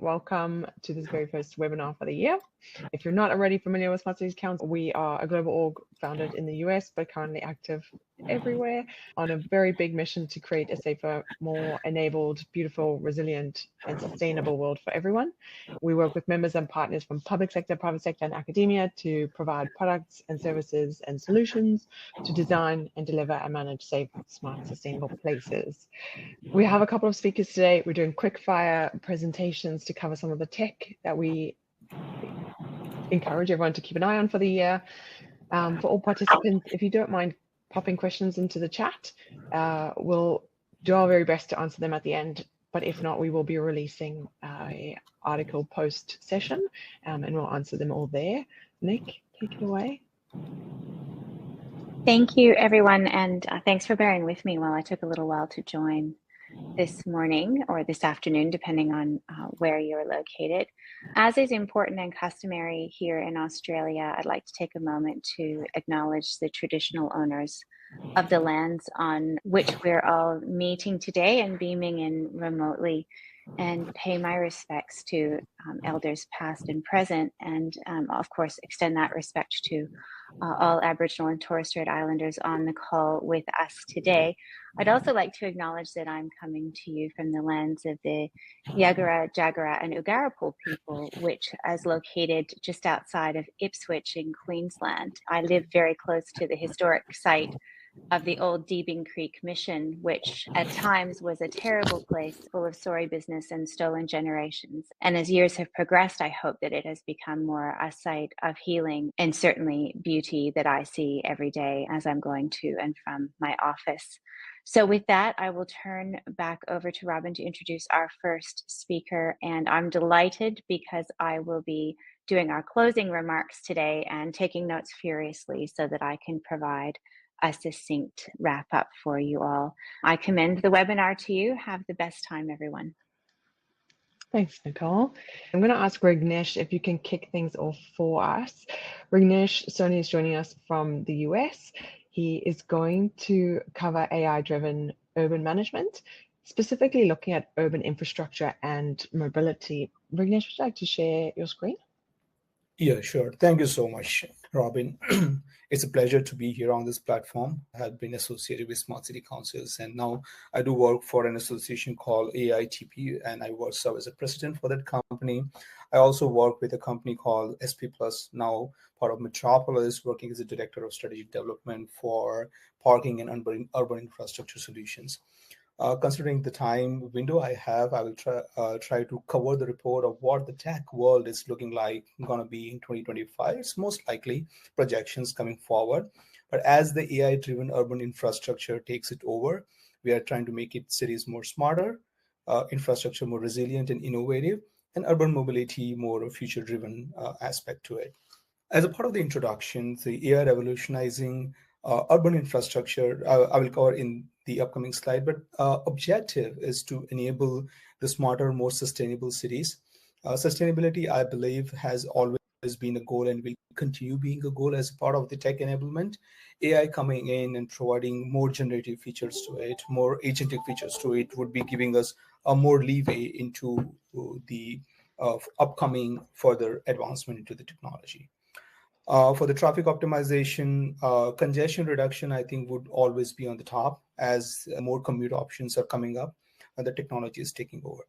Welcome to this very first webinar for the year. If you're not already familiar with Smart Cities Council, we are a global org founded in the US, but currently active everywhere on a very big mission to create a safer, more enabled, beautiful, resilient, and sustainable world for everyone. We work with members and partners from public sector, private sector, and academia to provide products and services and solutions to design and deliver and manage safe, smart, sustainable places. We have a couple of speakers today. We're doing quick fire presentations to cover some of the tech that we encourage everyone to keep an eye on for the year. For all participants, if you don't mind popping questions into the chat, we'll do our very best to answer them at the end. But if not, we will be releasing an article post session and we'll answer them all there. Nick, take it away. Thank you, everyone. And thanks for bearing with me while I took a little while to join this morning or this afternoon, depending on where you're located. As is important and customary here in Australia, I'd like to take a moment to acknowledge the traditional owners of the lands on which we're all meeting today and beaming in remotely, and pay my respects to elders past and present, and of course extend that respect to all Aboriginal and Torres Strait Islanders on the call with us today. I'd also like to acknowledge that I'm coming to you from the lands of the Yagara, Jagera and Ugarapul people, which is located just outside of Ipswich in Queensland. I live very close to the historic site of the old Deebing Creek Mission, which at times was a terrible place full of sorry business and stolen generations. And as years have progressed, I hope that it has become more a site of healing and certainly beauty that I see every day as I'm going to and from my office. So with that, I will turn back over to Robyn to introduce our first speaker. And I'm delighted because I will be doing our closing remarks today and taking notes furiously so that I can provide a succinct wrap up for you all. I commend the webinar to you. Have the best time, everyone. Thanks, Nicole. I'm going to ask Rignesh if you can kick things off for us. Rignesh, Soni is joining us from the US. He is going to cover AI-driven urban management, specifically looking at urban infrastructure and mobility. Rignesh, would you like to share your screen? Yeah, sure. Thank you so much, Robyn. It's a pleasure to be here on this platform. I have been associated with Smart City Councils, and now I do work for an association called AITP, and I serve as a president for that company. I also work with a company called SPPlus, now part of Metropolis, working as a director of strategic development for parking and urban infrastructure solutions. Considering the time window I have, I will try to cover the report of what the tech world is looking like going to be in 2025. It's most likely projections coming forward. But as the AI-driven urban infrastructure takes it over, we are trying to make it cities more smarter, infrastructure more resilient and innovative, and urban mobility more future-driven aspect to it. As a part of the introduction, the AI revolutionizing urban infrastructure, I will cover in the upcoming slide, but objective is to enable the smarter, more sustainable cities. Sustainability, I believe, has always been a goal and will continue being a goal as part of the tech enablement. AI coming in and providing more generative features to it, more agentic features to it, would be giving us a more leeway into the upcoming further advancement into the technology. For the traffic optimization, congestion reduction, I think would always be on the top as more commute options are coming up and the technology is taking over.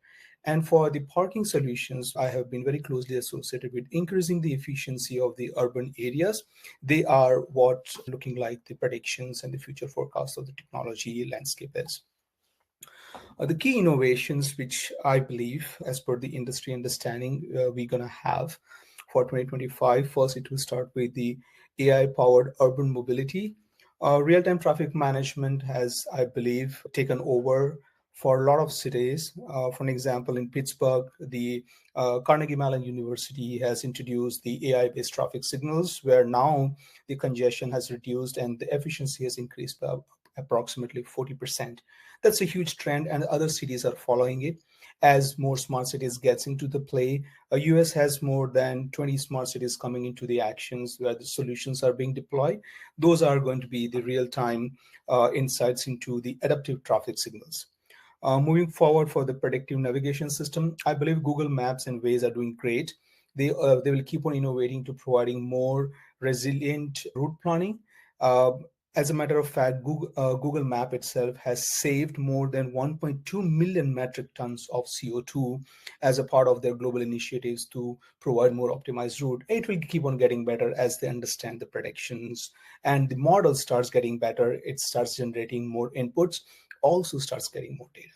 And for the parking solutions, I have been very closely associated with increasing the efficiency of the urban areas. They are what looking like the predictions and the future forecast of the technology landscape is. The key innovations, which I believe, as per the industry understanding, we're going to have for 2025. First, it will start with the AI-powered urban mobility. Real-time traffic management has, I believe, taken over for a lot of cities. For an example, in Pittsburgh, the Carnegie Mellon University has introduced the AI-based traffic signals, where now the congestion has reduced and the efficiency has increased by approximately 40%. That's a huge trend, and other cities are following it. As more smart cities gets into the play, US has more than 20 smart cities coming into the actions where the solutions are being deployed. Those are going to be the real-time insights into the adaptive traffic signals. Moving forward for the predictive navigation system, I believe Google Maps and Waze are doing great. They will keep on innovating to providing more resilient route planning. Uh, as a matter of fact, Google Map itself has saved more than 1.2 million metric tons of CO2 as a part of their global initiatives to provide more optimized route. It will keep on getting better as they understand the predictions and the model starts getting better. It starts generating more inputs, also starts getting more data.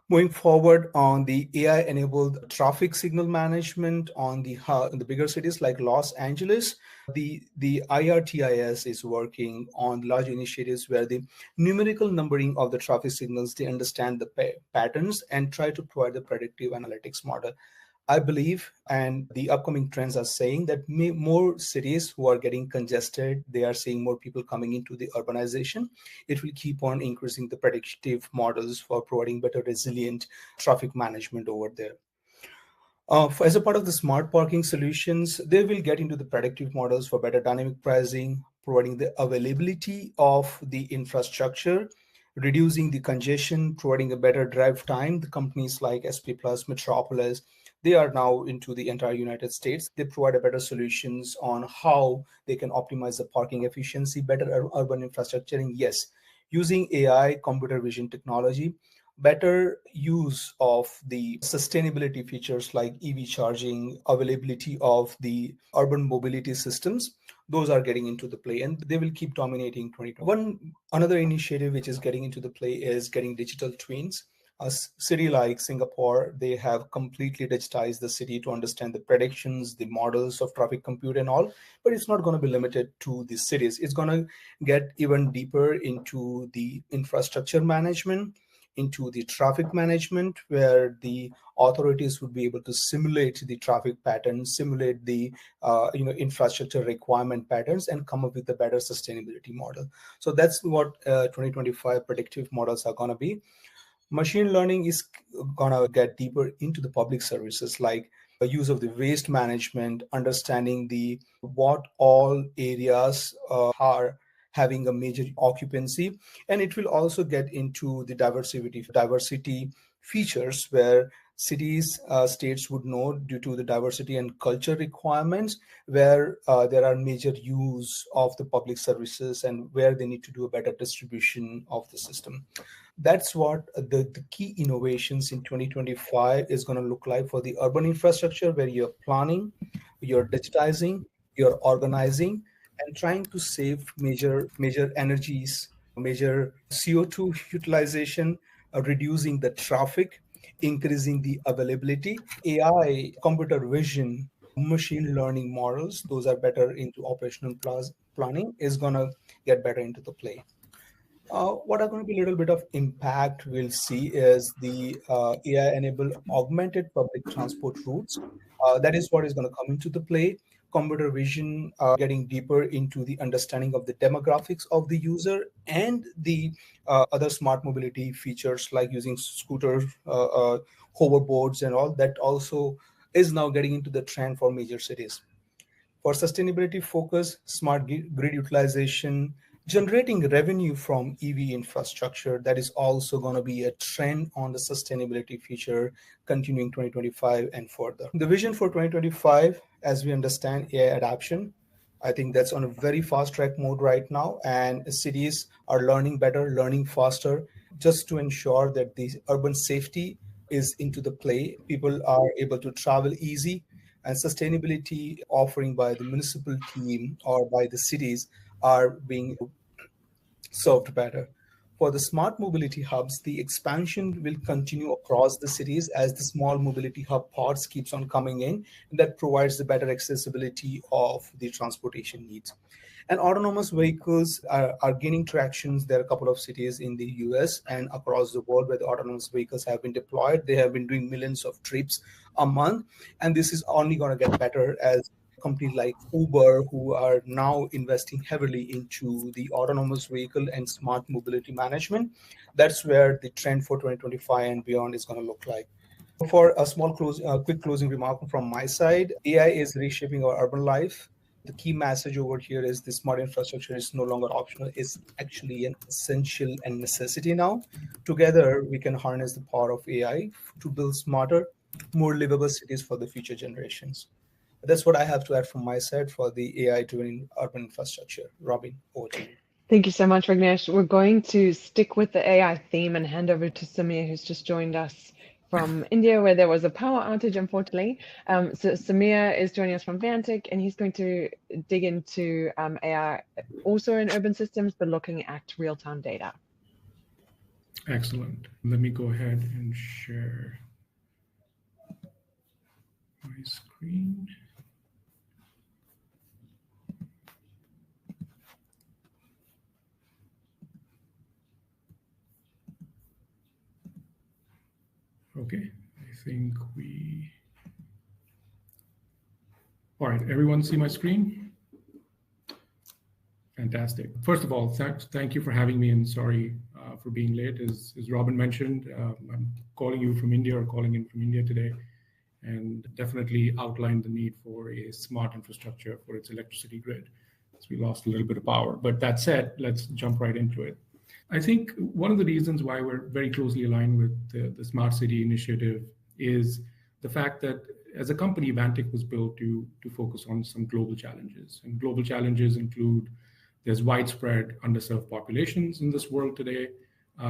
Moving forward on the AI-enabled traffic signal management in the bigger cities like Los Angeles, the IRTIS is working on large initiatives where the numerical numbering of the traffic signals, they understand the patterns and try to provide the predictive analytics model. I believe, and the upcoming trends are saying that more cities who are getting congested, they are seeing more people coming into the urbanization. It will keep on increasing the predictive models for providing better resilient traffic management over there. As a part of the smart parking solutions, they will get into the predictive models for better dynamic pricing, providing the availability of the infrastructure, reducing the congestion, providing a better drive time. The companies like SPPlus, Metropolis, they are now into the entire United States. They provide a better solutions on how they can optimize the parking efficiency, better urban infrastructure, and yes, using AI, computer vision technology, better use of the sustainability features like EV charging, availability of the urban mobility systems. Those are getting into the play and they will keep dominating 2020. Another initiative which is getting into the play is getting digital twins. A city like Singapore, they have completely digitized the city to understand the predictions, the models of traffic compute and all, but it's not going to be limited to the cities. It's going to get even deeper into the infrastructure management, into the traffic management, where the authorities would be able to simulate the traffic patterns, simulate the infrastructure requirement patterns, and come up with a better sustainability model. So that's what 2025 predictive models are going to be. Machine learning is going to get deeper into the public services, like the use of the waste management, understanding the what all areas are having a major occupancy, and it will also get into the diversity features where cities, states would know due to the diversity and culture requirements, where there are major use of the public services and where they need to do a better distribution of the system. That's what the key innovations in 2025 is going to look like for the urban infrastructure, where you're planning, you're digitizing, you're organizing, and trying to save major energies, major CO2 utilization, reducing the traffic, increasing the availability. AI, computer vision, machine learning models, those are better into operational planning, is going to get better into the play. What are going to be a little bit of impact we'll see is the AI-enabled augmented public transport routes. That is what is going to come into the play. Computer vision getting deeper into the understanding of the demographics of the user and the other smart mobility features like using scooters, hoverboards, and all that also is now getting into the trend for major cities. For sustainability focus, smart grid utilization, generating revenue from EV infrastructure, that is also going to be a trend on the sustainability feature continuing 2025 and further. The vision for 2025, as we understand AI adoption, I think that's on a very fast track mode right now, and cities are learning better, learning faster, just to ensure that the urban safety is into the play. People are able to travel easy, and sustainability offering by the municipal team or by the cities are being served better. For the smart mobility hubs, the expansion will continue across the cities as the small mobility hub pods keeps on coming in, and that provides the better accessibility of the transportation needs. And autonomous vehicles are gaining traction. There are a couple of cities in the US and across the world where the autonomous vehicles have been deployed. They have been doing millions of trips a month. And this is only going to get better as companies like Uber, who are now investing heavily into the autonomous vehicle and smart mobility management. That's where the trend for 2025 and beyond is going to look like. For a quick closing remark from my side, AI is reshaping our urban life. The key message over here is the smart infrastructure is no longer optional. It's actually an essential and necessity now. Together, we can harness the power of AI to build smarter, more livable cities for the future generations. That's what I have to add from my side for the AI-driven urban infrastructure. Robyn, over to you. Thank you so much, Rignesh. We're going to stick with the AI theme and hand over to Samir, who's just joined us from India, where there was a power outage, unfortunately. So Samir is joining us from Vantiq, and he's going to dig into AI also in urban systems, but looking at real-time data. Excellent. Let me go ahead and share my screen. Okay, I think all right, everyone see my screen? Fantastic. First of all, thank you for having me, and sorry for being late. As Robyn mentioned, I'm calling you from India, or calling in from India today, and definitely outlined the need for a smart infrastructure for its electricity grid. So we lost a little bit of power. But that said, let's jump right into it. I think one of the reasons why we're very closely aligned with the Smart City initiative is the fact that as a company, Vantiq was built to focus on some global challenges. And global challenges include there's widespread underserved populations in this world today.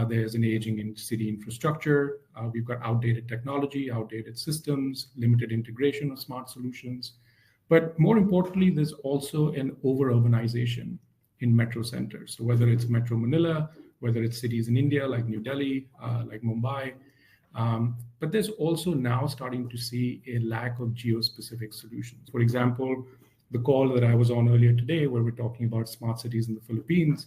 There's an aging in city infrastructure. We've got outdated technology, outdated systems, limited integration of smart solutions. But more importantly, there's also an over-urbanization in metro centers. So whether it's Metro Manila, whether it's cities in India like New Delhi, like Mumbai, but there's also now starting to see a lack of geo-specific solutions. For example, the call that I was on earlier today, where we're talking about smart cities in the Philippines,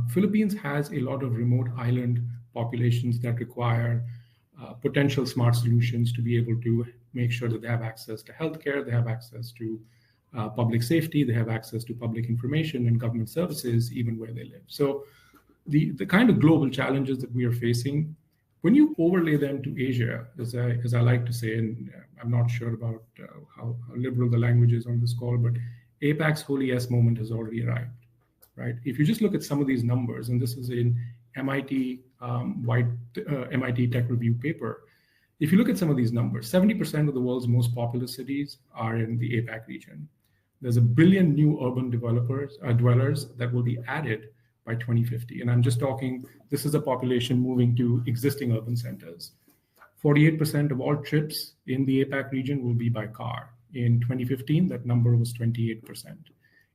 Philippines has a lot of remote island populations that require potential smart solutions to be able to make sure that they have access to healthcare, they have access to public safety, they have access to public information and government services, even where they live. So the kind of global challenges that we are facing, when you overlay them to Asia, as I like to say, and I'm not sure about how liberal the language is on this call, but APAC's holy yes moment has already arrived, right? If you just look at some of these numbers, and this is in MIT MIT Tech Review paper, if you look at some of these numbers, 70% of the world's most populous cities are in the APAC region. There's 1 billion new urban dwellers that will be added by 2050. And I'm just talking, this is a population moving to existing urban centers. 48% of all trips in the APAC region will be by car. In 2015, that number was 28%.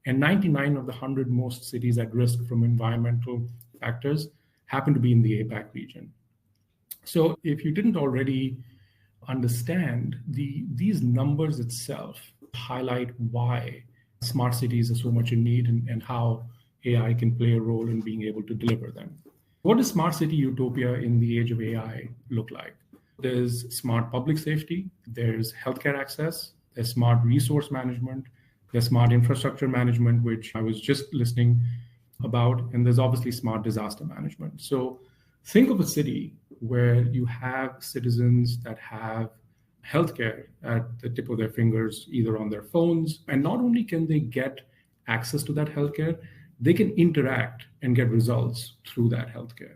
And 99 of the 100 most cities at risk from environmental factors happen to be in the APAC region. So if you didn't already understand, these numbers itself highlight why smart cities are so much in need and how AI can play a role in being able to deliver them. What does smart city utopia in the age of AI look like? There's smart public safety, there's healthcare access, there's smart resource management, there's smart infrastructure management, which I was just listening about, and there's obviously smart disaster management. So think of a city where you have citizens that have healthcare at the tip of their fingers, either on their phones, and not only can they get access to that healthcare, they can interact and get results through that healthcare.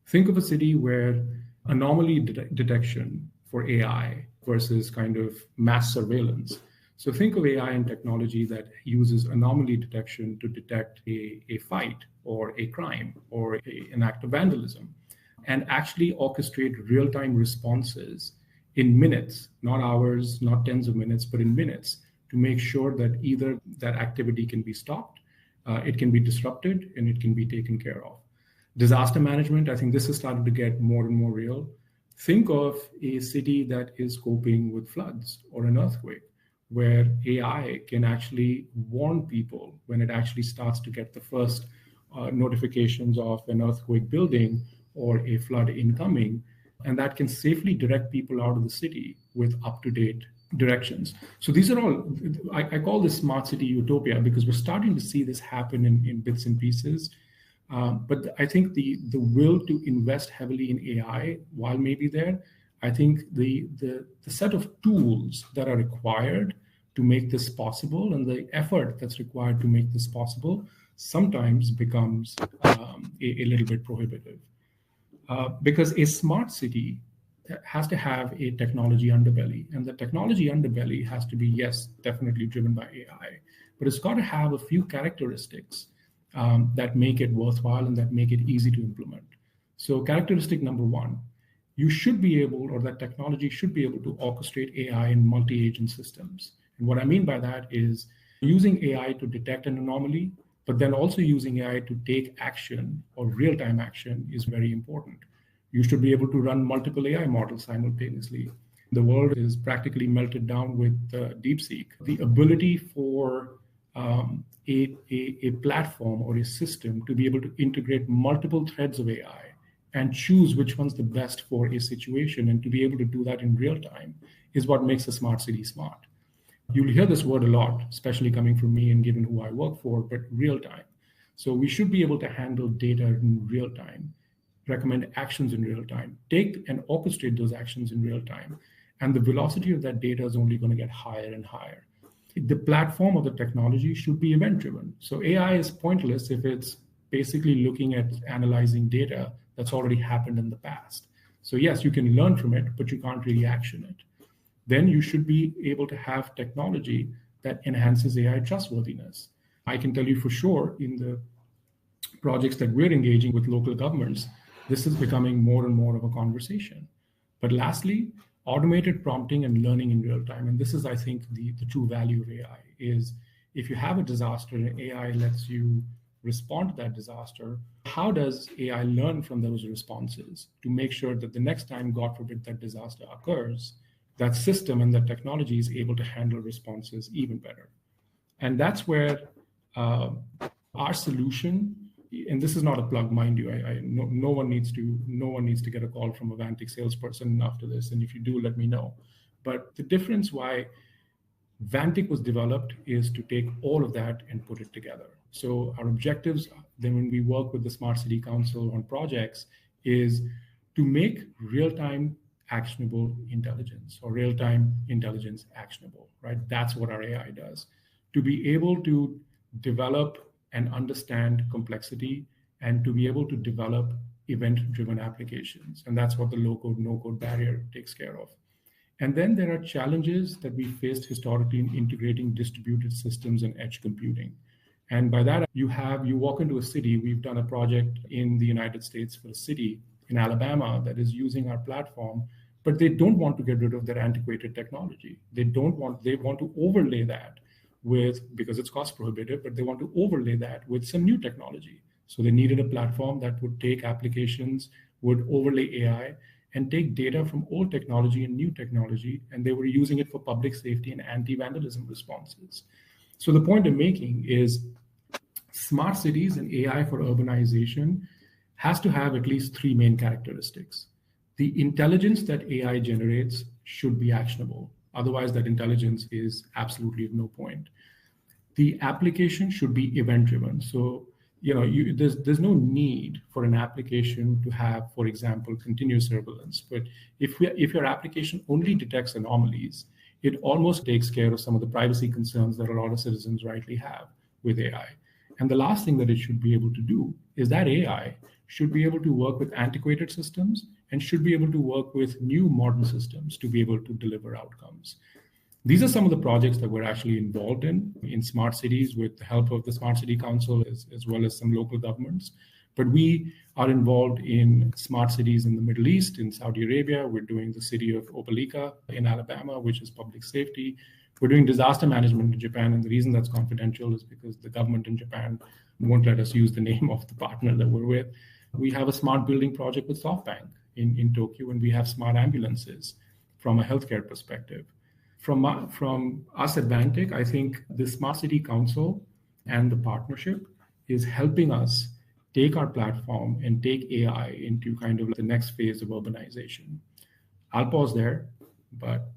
Think of a city where anomaly detection for AI versus kind of mass surveillance. So think of AI and technology that uses anomaly detection to detect a fight or a crime or an act of vandalism, and actually orchestrate real-time responses in minutes, not hours, not tens of minutes, but in minutes, to make sure that either that activity can be stopped, it can be disrupted, and it can be taken care of. Disaster management, I think this is starting to get more and more real. Think of a city that is coping with floods or an earthquake, where AI can actually warn people when it actually starts to get the first notifications of an earthquake building or a flood incoming, and that can safely direct people out of the city with up-to-date directions. So these are all, I call this smart city utopia because we're starting to see this happen in bits and pieces. But I think the will to invest heavily in AI, while maybe there, I think the set of tools that are required to make this possible, and the effort that's required to make this possible sometimes becomes a little bit prohibitive. Because a smart city has to have a technology underbelly, and the technology underbelly has to be, yes, definitely driven by AI, but it's got to have a few characteristics that make it worthwhile and that make it easy to implement. So characteristic number one, you should be able, or that technology should be able to orchestrate AI in multi-agent systems. And what I mean by that is using AI to detect an anomaly, but then also using AI to take action or real-time action is very important. You should be able to run multiple AI models simultaneously. The world is practically melted down with DeepSeek. The ability for a platform or a system to be able to integrate multiple threads of AI and choose which one's the best for a situation, and to be able to do that in real time is what makes a smart city smart. You'll hear this word a lot, especially coming from me and given who I work for, but real time. So we should be able to handle data in real time, recommend actions in real time, take and orchestrate those actions in real time. And the velocity of that data is only going to get higher and higher. The platform of the technology should be event-driven. So AI is pointless if it's basically looking at analyzing data that's already happened in the past. So yes, you can learn from it, but you can't really action it. Then you should be able to have technology that enhances AI trustworthiness. I can tell you for sure in the projects that we're engaging with local governments, this is becoming more and more of a conversation. But lastly, automated prompting and learning in real time. And this is, I think, the true value of AI is if you have a disaster and AI lets you respond to that disaster, how does AI learn from those responses to make sure that the next time, God forbid, that disaster occurs, that system and that technology is able to handle responses even better? And that's where our solution, and this is not a plug, mind you, no one needs to get a call from a Vantiq salesperson after this, and if you do, let me know. But the difference why Vantiq was developed is to take all of that and put it together. So our objectives, then when we work with the Smart City Council on projects, is to make real-time actionable intelligence, or real-time intelligence actionable, right? That's what our AI does. To be able to develop and understand complexity, and to be able to develop event-driven applications. And that's what the low-code, no-code barrier takes care of. And then there are challenges that we faced historically in integrating distributed systems and edge computing. And by that, you walk into a city. We've done a project in the United States for a city in Alabama that is using our platform, but they don't want to get rid of their antiquated technology. They want to overlay that with, because it's cost prohibitive, but they want to overlay that with some new technology. So they needed a platform that would take applications, would overlay AI, and take data from old technology and new technology, and they were using it for public safety and anti-vandalism responses. So the point I'm making is smart cities and AI for urbanization has to have at least three main characteristics. The intelligence that AI generates should be actionable. Otherwise, that intelligence is absolutely of no point. The application should be event-driven. So, there's no need for an application to have, for example, continuous surveillance. But if your application only detects anomalies, it almost takes care of some of the privacy concerns that a lot of citizens rightly have with AI. And the last thing that it should be able to do is that AI should be able to work with antiquated systems and should be able to work with new modern systems to be able to deliver outcomes. These are some of the projects that we're actually involved in smart cities with the help of the Smart City Council as well as some local governments. But we are involved in smart cities in the Middle East, in Saudi Arabia. We're doing the city of Opelika in Alabama, which is public safety. We're doing disaster management in Japan. And the reason that's confidential is because the government in Japan won't let us use the name of the partner that we're with. We have a smart building project with SoftBank in Tokyo, and we have smart ambulances from a healthcare perspective. From us at Vantiq, I think the Smart City Council and the partnership is helping us take our platform and take AI into kind of the next phase of urbanization. I'll pause there, but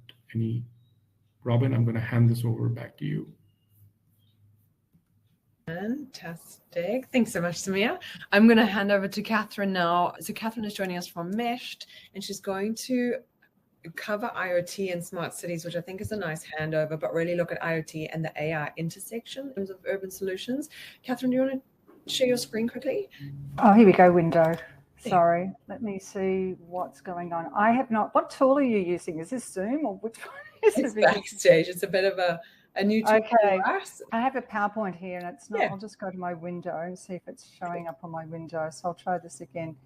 Robyn, I'm going to hand this over back to you. Fantastic. Thanks so much, Samir. I'm going to hand over to Catherine now. So Catherine is joining us from Meshed, and she's going to cover IoT and smart cities, which I think is a nice handover, but really look at IoT and the AI intersection in terms of urban solutions. Catherine, do you want to share your screen quickly? Oh, here we go, window. Sorry, let me see what's going on. I have not, what tool are you using? Is this Zoom or which one is it? It's Backstage. It's a bit of a new tool for us. I have a PowerPoint here and it's not, I'll just go to my window and see if it's showing up on my window. So I'll try this again.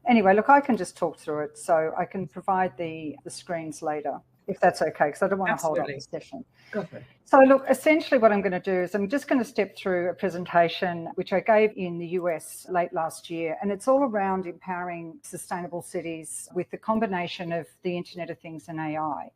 Anyway, look, I can just talk through it. So I can provide the screens later, if that's okay, because I don't want to hold up the session. Go for it. So look, essentially what I'm going to do is I'm just going to step through a presentation which I gave in the US late last year, and it's all around empowering sustainable cities with the combination of the Internet of Things and AI.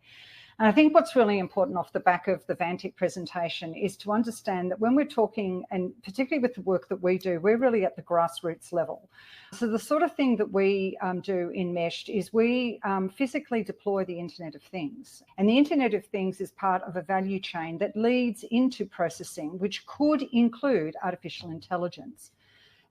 And I think what's really important off the back of the Vantiq presentation is to understand that when we're talking, and particularly with the work that we do, we're really at the grassroots level. So the sort of thing that we do in Meshed is we physically deploy the Internet of Things. And the Internet of Things is part of a value chain that leads into processing, which could include artificial intelligence.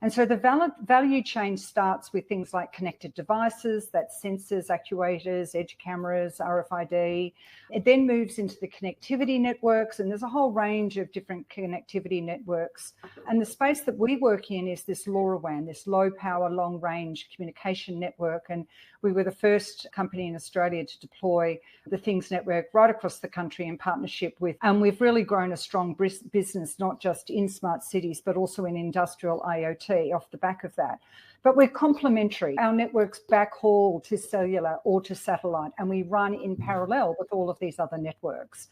And so the value chain starts with things like connected devices, that's sensors, actuators, edge cameras, RFID. It then moves into the connectivity networks, and there's a whole range of different connectivity networks. And the space that we work in is this LoRaWAN, this low power, long range communication network. And we were the first company in Australia to deploy the Things network right across the country in partnership with, and we've really grown a strong business, not just in smart cities, but also in industrial IoT off the back of that. But we're complementary. Our networks backhaul to cellular or to satellite, and we run in parallel with all of these other networks.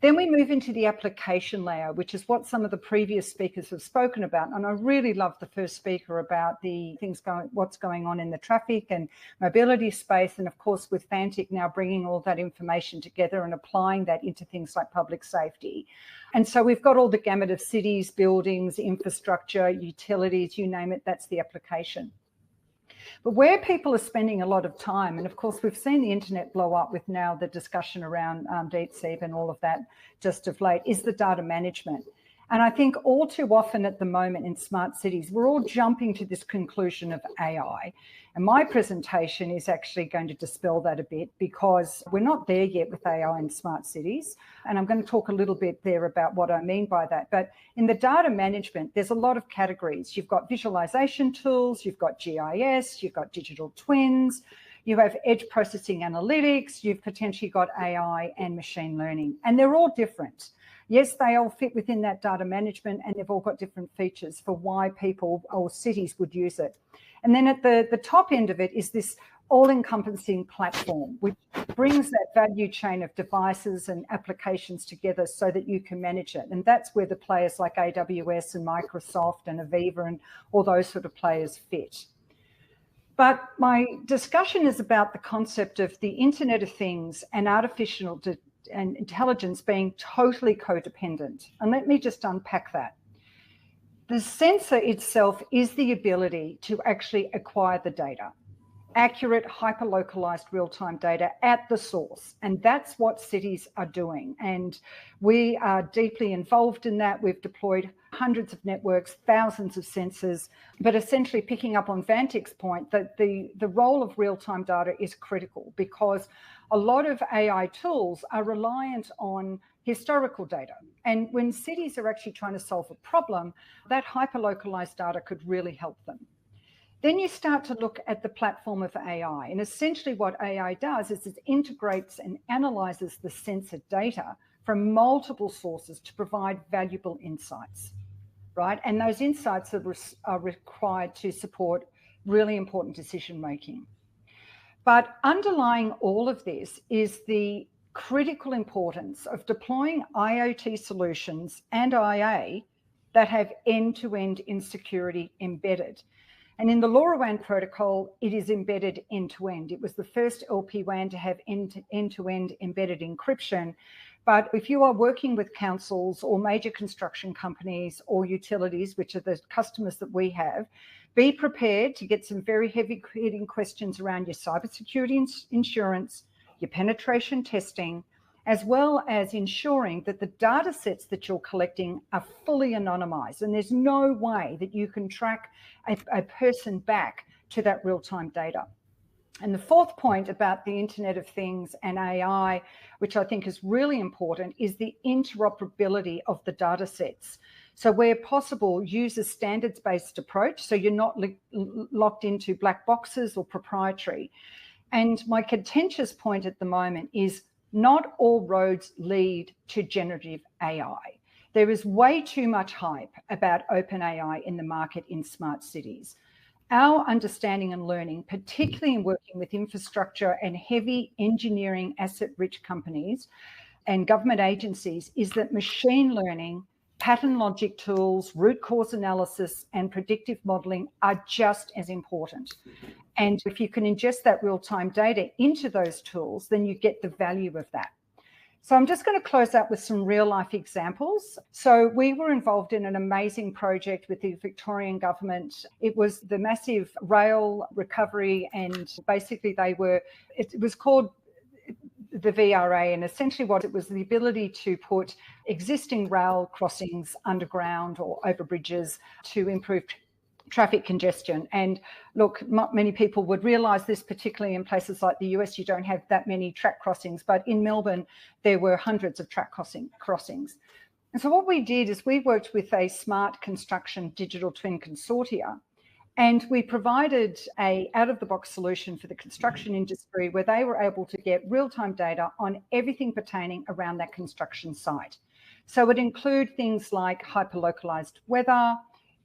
Then we move into the application layer, which is what some of the previous speakers have spoken about. And I really love the first speaker about the what's going on in the traffic and mobility space. And of course, with Vantiq now bringing all that information together and applying that into things like public safety. And so we've got all the gamut of cities, buildings, infrastructure, utilities, you name it, that's the application. But where people are spending a lot of time, and of course we've seen the internet blow up with now the discussion around DeepSeek and all of that just of late, is the data management. And I think all too often at the moment in smart cities, we're all jumping to this conclusion of AI. And my presentation is actually going to dispel that a bit, because we're not there yet with AI in smart cities. And I'm going to talk a little bit there about what I mean by that. But in the data management, there's a lot of categories. You've got visualization tools, you've got GIS, you've got digital twins, you have edge processing analytics, you've potentially got AI and machine learning, and they're all different. Yes, they all fit within that data management, and they've all got different features for why people or cities would use it. And then at the top end of it is this all-encompassing platform, which brings that value chain of devices and applications together so that you can manage it. And that's where the players like AWS and Microsoft and Aviva and all those sort of players fit. But my discussion is about the concept of the Internet of Things and artificial and intelligence being totally codependent. And let me just unpack that. The sensor itself is the ability to actually acquire the data, accurate, hyper-localized real-time data at the source. And that's what cities are doing. And we are deeply involved in that. We've deployed hundreds of networks, thousands of sensors, but essentially picking up on Vantiq's point that the role of real-time data is critical, because a lot of AI tools are reliant on historical data. And when cities are actually trying to solve a problem, that hyper-localized data could really help them. Then you start to look at the platform of AI. And essentially what AI does is it integrates and analyzes the sensor data from multiple sources to provide valuable insights, right? And those insights are required to support really important decision-making. But underlying all of this is the critical importance of deploying IoT solutions and IA that have end-to-end insecurity embedded. And in the LoRaWAN protocol, it is embedded end-to-end. It was the first LPWAN to have end-to-end embedded encryption. But if you are working with councils or major construction companies or utilities, which are the customers that we have, be prepared to get some very heavy-hitting questions around your cybersecurity insurance, your penetration testing, as well as ensuring that the data sets that you're collecting are fully anonymized. And there's no way that you can track a person back to that real-time data. And the fourth point about the Internet of Things and AI, which I think is really important, is the interoperability of the data sets. So where possible, use a standards-based approach so you're not locked into black boxes or proprietary. And my contentious point at the moment is not all roads lead to generative AI. There is way too much hype about open AI in the market in smart cities. Our understanding and learning, particularly in working with infrastructure and heavy engineering asset-rich companies and government agencies, is that machine learning, pattern logic tools, root cause analysis, and predictive modeling are just as important. And if you can ingest that real-time data into those tools, then you get the value of that. So I'm just going to close out with some real-life examples. So we were involved in an amazing project with the Victorian government. It was the massive rail recovery, and basically it was called the VRA, and essentially what it was, the ability to put existing rail crossings underground or over bridges to improve traffic congestion. And look, not many people would realise this, particularly in places like the US, you don't have that many track crossings, but in Melbourne, there were hundreds of track crossings. And so what we did is we worked with a smart construction digital twin consortia, and we provided a out-of-the-box solution for the construction industry where they were able to get real-time data on everything pertaining around that construction site. So it include things like hyper-localised weather,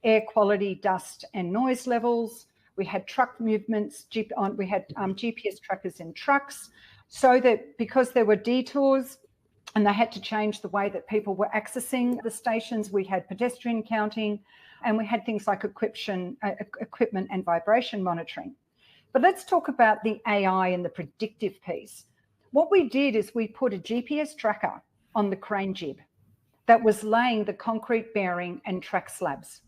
air quality, dust and noise levels. We had truck movements, we had GPS trackers in trucks, so that because there were detours and they had to change the way that people were accessing the stations, we had pedestrian counting, and we had things like equipment and vibration monitoring. But let's talk about the AI and the predictive piece. What we did is we put a GPS tracker on the crane jib that was laying the concrete bearing and track slabs.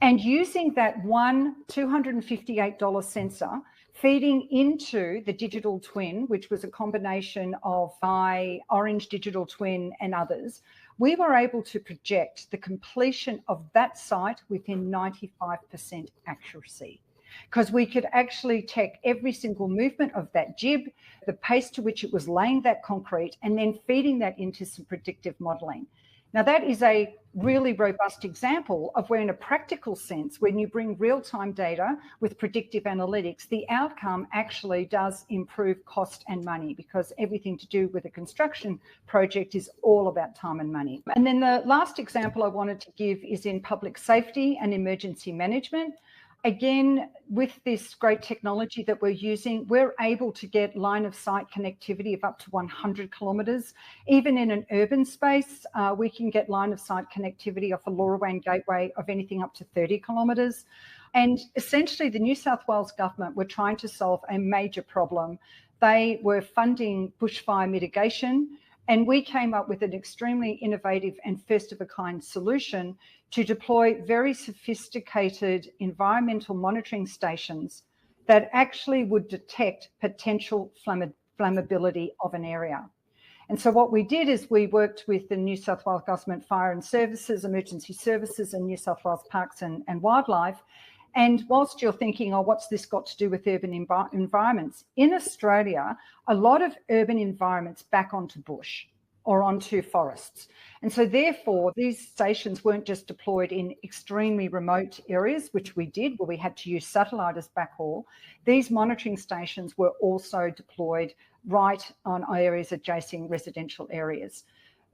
And using that one $258 sensor, feeding into the digital twin, which was a combination of my Orange digital twin and others, we were able to project the completion of that site within 95% accuracy, because we could actually check every single movement of that jib, the pace to which it was laying that concrete, and then feeding that into some predictive modelling. Now, that is a really robust example of where, in a practical sense, when you bring real-time data with predictive analytics, the outcome actually does improve cost and money, because everything to do with a construction project is all about time and money. And then the last example I wanted to give is in public safety and emergency management. Again, with this great technology that we're using, we're able to get line of sight connectivity of up to 100 kilometres. Even in an urban space, we can get line of sight connectivity off a Lorowan gateway of anything up to 30 kilometres. And essentially, the New South Wales government were trying to solve a major problem. They were funding bushfire mitigation, and we came up with an extremely innovative and first-of-a-kind solution to deploy very sophisticated environmental monitoring stations that actually would detect potential flammability of an area. And so what we did is we worked with the New South Wales Government Fire and Services, Emergency Services, and New South Wales Parks and Wildlife. And whilst you're thinking, oh, what's this got to do with urban environments? In Australia, a lot of urban environments back onto bush or onto forests. And so therefore, these stations weren't just deployed in extremely remote areas, which we did, where we had to use satellite as backhaul. These monitoring stations were also deployed right on areas adjacent residential areas.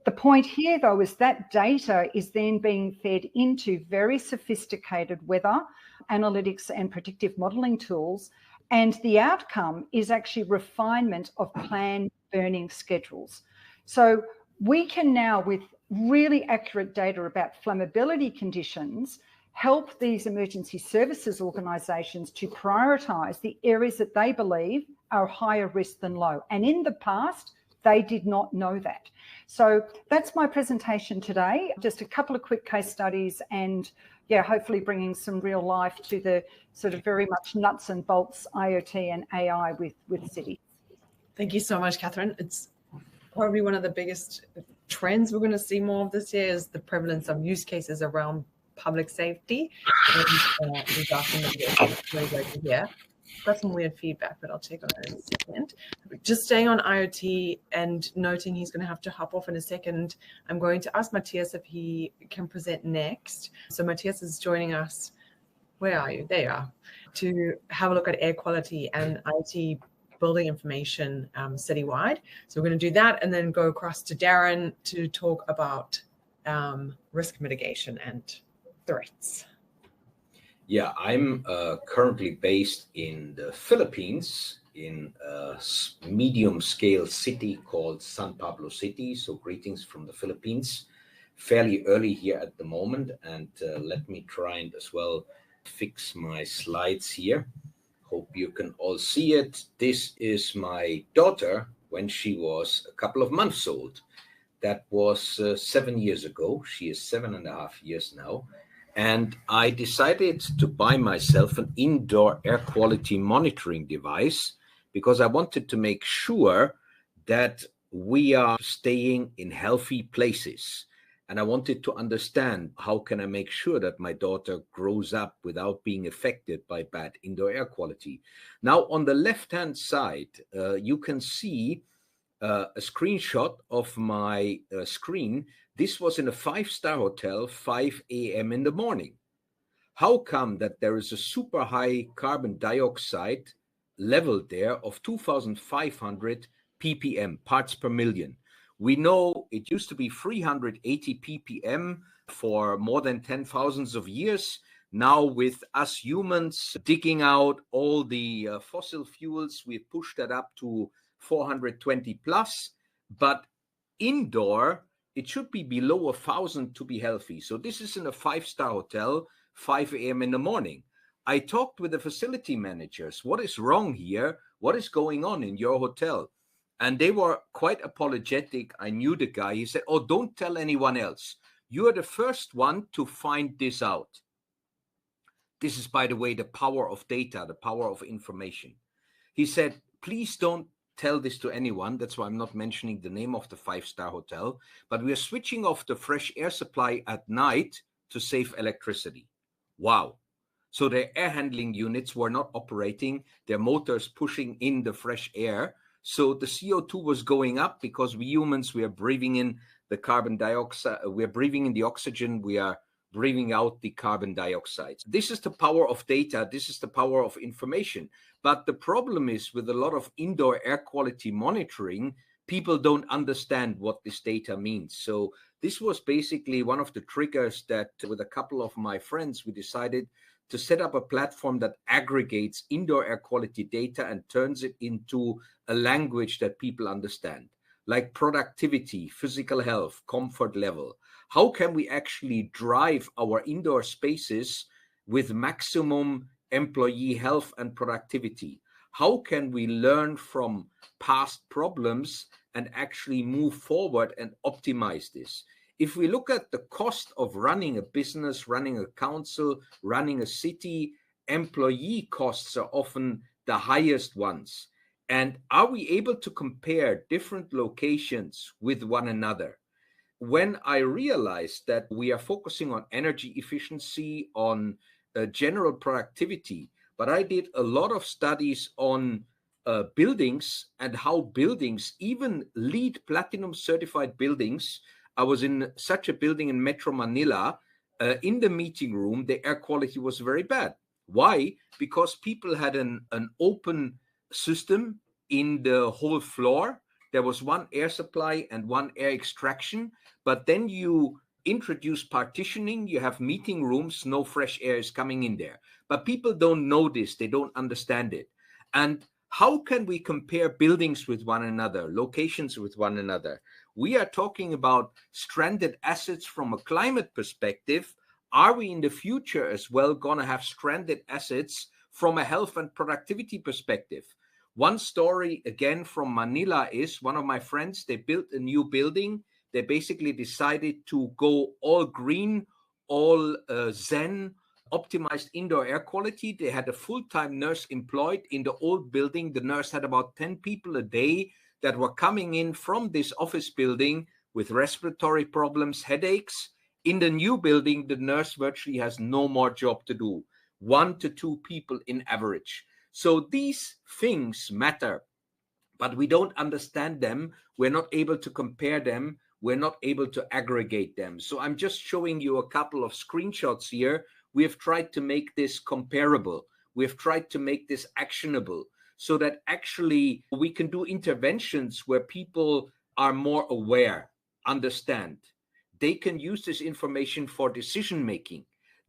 The point here, though, is that data is then being fed into very sophisticated weather analytics and predictive modelling tools, and the outcome is actually refinement of planned burning schedules. So we can now, with really accurate data about flammability conditions, help these emergency services organisations to prioritise the areas that they believe are higher risk than low. And in the past, they did not know that. So that's my presentation today. Just a couple of quick case studies and, yeah, hopefully bringing some real life to the sort of very much nuts and bolts IoT and AI with cities. Thank you so much, Catherine. It's probably one of the biggest trends we're going to see more of this year is the prevalence of use cases around public safety and disaster mitigation. Very great to hear. got some weird feedback, but I'll check on it in a second. Just staying on IoT and noting he's going to have to hop off in a second, I'm going to ask Matthias if he can present next. So Matthias is joining us. Where are you? There you are. To have a look at air quality and IoT building information citywide. So we're going to do that and then go across to Darren to talk about risk mitigation and threats. Yeah, I'm currently based in the Philippines in a medium-scale city called San Pablo City. So greetings from the Philippines. Fairly early here at the moment, and let me try and as well fix my slides here. Hope you can all see it. This is my daughter when she was a couple of months old. That was 7 years ago. She is 7.5 years now. And I decided to buy myself an indoor air quality monitoring device because I wanted to make sure that we are staying in healthy places. And I wanted to understand how can I make sure that my daughter grows up without being affected by bad indoor air quality. Now, on the left-hand side, you can see a screenshot of my screen. This was in a 5-star hotel, 5 a.m. in the morning. How come that there is a super high carbon dioxide level there of 2,500 ppm, parts per million? We know it used to be 380 ppm for more than 10,000 of years. Now with us humans digging out all the fossil fuels, we've pushed that up to 420 plus, but indoor, it should be below 1,000 to be healthy. So this is in a 5-star hotel, 5 a.m. in the morning. I talked with the facility managers. What is wrong here? What is going on in your hotel? And they were quite apologetic. I knew the guy. He said, oh, don't tell anyone else. You are the first one to find this out. This is, by the way, the power of data, the power of information. He said, please don't tell this to anyone. That's why I'm not mentioning the name of the 5-star hotel, but we are switching off the fresh air supply at night to save electricity. Wow. So their air handling units were not operating, their motors pushing in the fresh air. So the CO2 was going up because we humans, we are breathing in the carbon dioxide, we are breathing in the oxygen, we are breathing out the carbon dioxide. This is the power of data. This is the power of information. But the problem is with a lot of indoor air quality monitoring, people don't understand what this data means. So this was basically one of the triggers that with a couple of my friends, we decided to set up a platform that aggregates indoor air quality data and turns it into a language that people understand, like productivity, physical health, comfort level. How can we actually drive our indoor spaces with maximum employee health and productivity? How can we learn from past problems and actually move forward and optimize this? If we look at the cost of running a business, running a council, running a city, employee costs are often the highest ones. And are we able to compare different locations with one another? When I realized that we are focusing on energy efficiency, on general productivity, but I did a lot of studies on buildings and how buildings, even LEED Platinum certified buildings. I was in such a building in Metro Manila. In the meeting room, the air quality was very bad. Why? Because people had an open system in the whole floor. There was one air supply and one air extraction, but then you introduce partitioning, you have meeting rooms, no fresh air is coming in there. But people don't know this, they don't understand it. And how can we compare buildings with one another, locations with one another? We are talking about stranded assets from a climate perspective. Are we in the future as well going to have stranded assets from a health and productivity perspective? One story, again, from Manila is one of my friends, they built a new building. They basically decided to go all green, all Zen, optimized indoor air quality. They had a full-time nurse employed in the old building. The nurse had about 10 people a day that were coming in from this office building with respiratory problems, headaches. In the new building, the nurse virtually has no more job to do. 1 to 2 people in average. So these things matter, but we don't understand them. We're not able to compare them. We're not able to aggregate them. So I'm just showing you a couple of screenshots here. We have tried to make this comparable. We have tried to make this actionable so that actually we can do interventions where people are more aware, understand. They can use this information for decision making.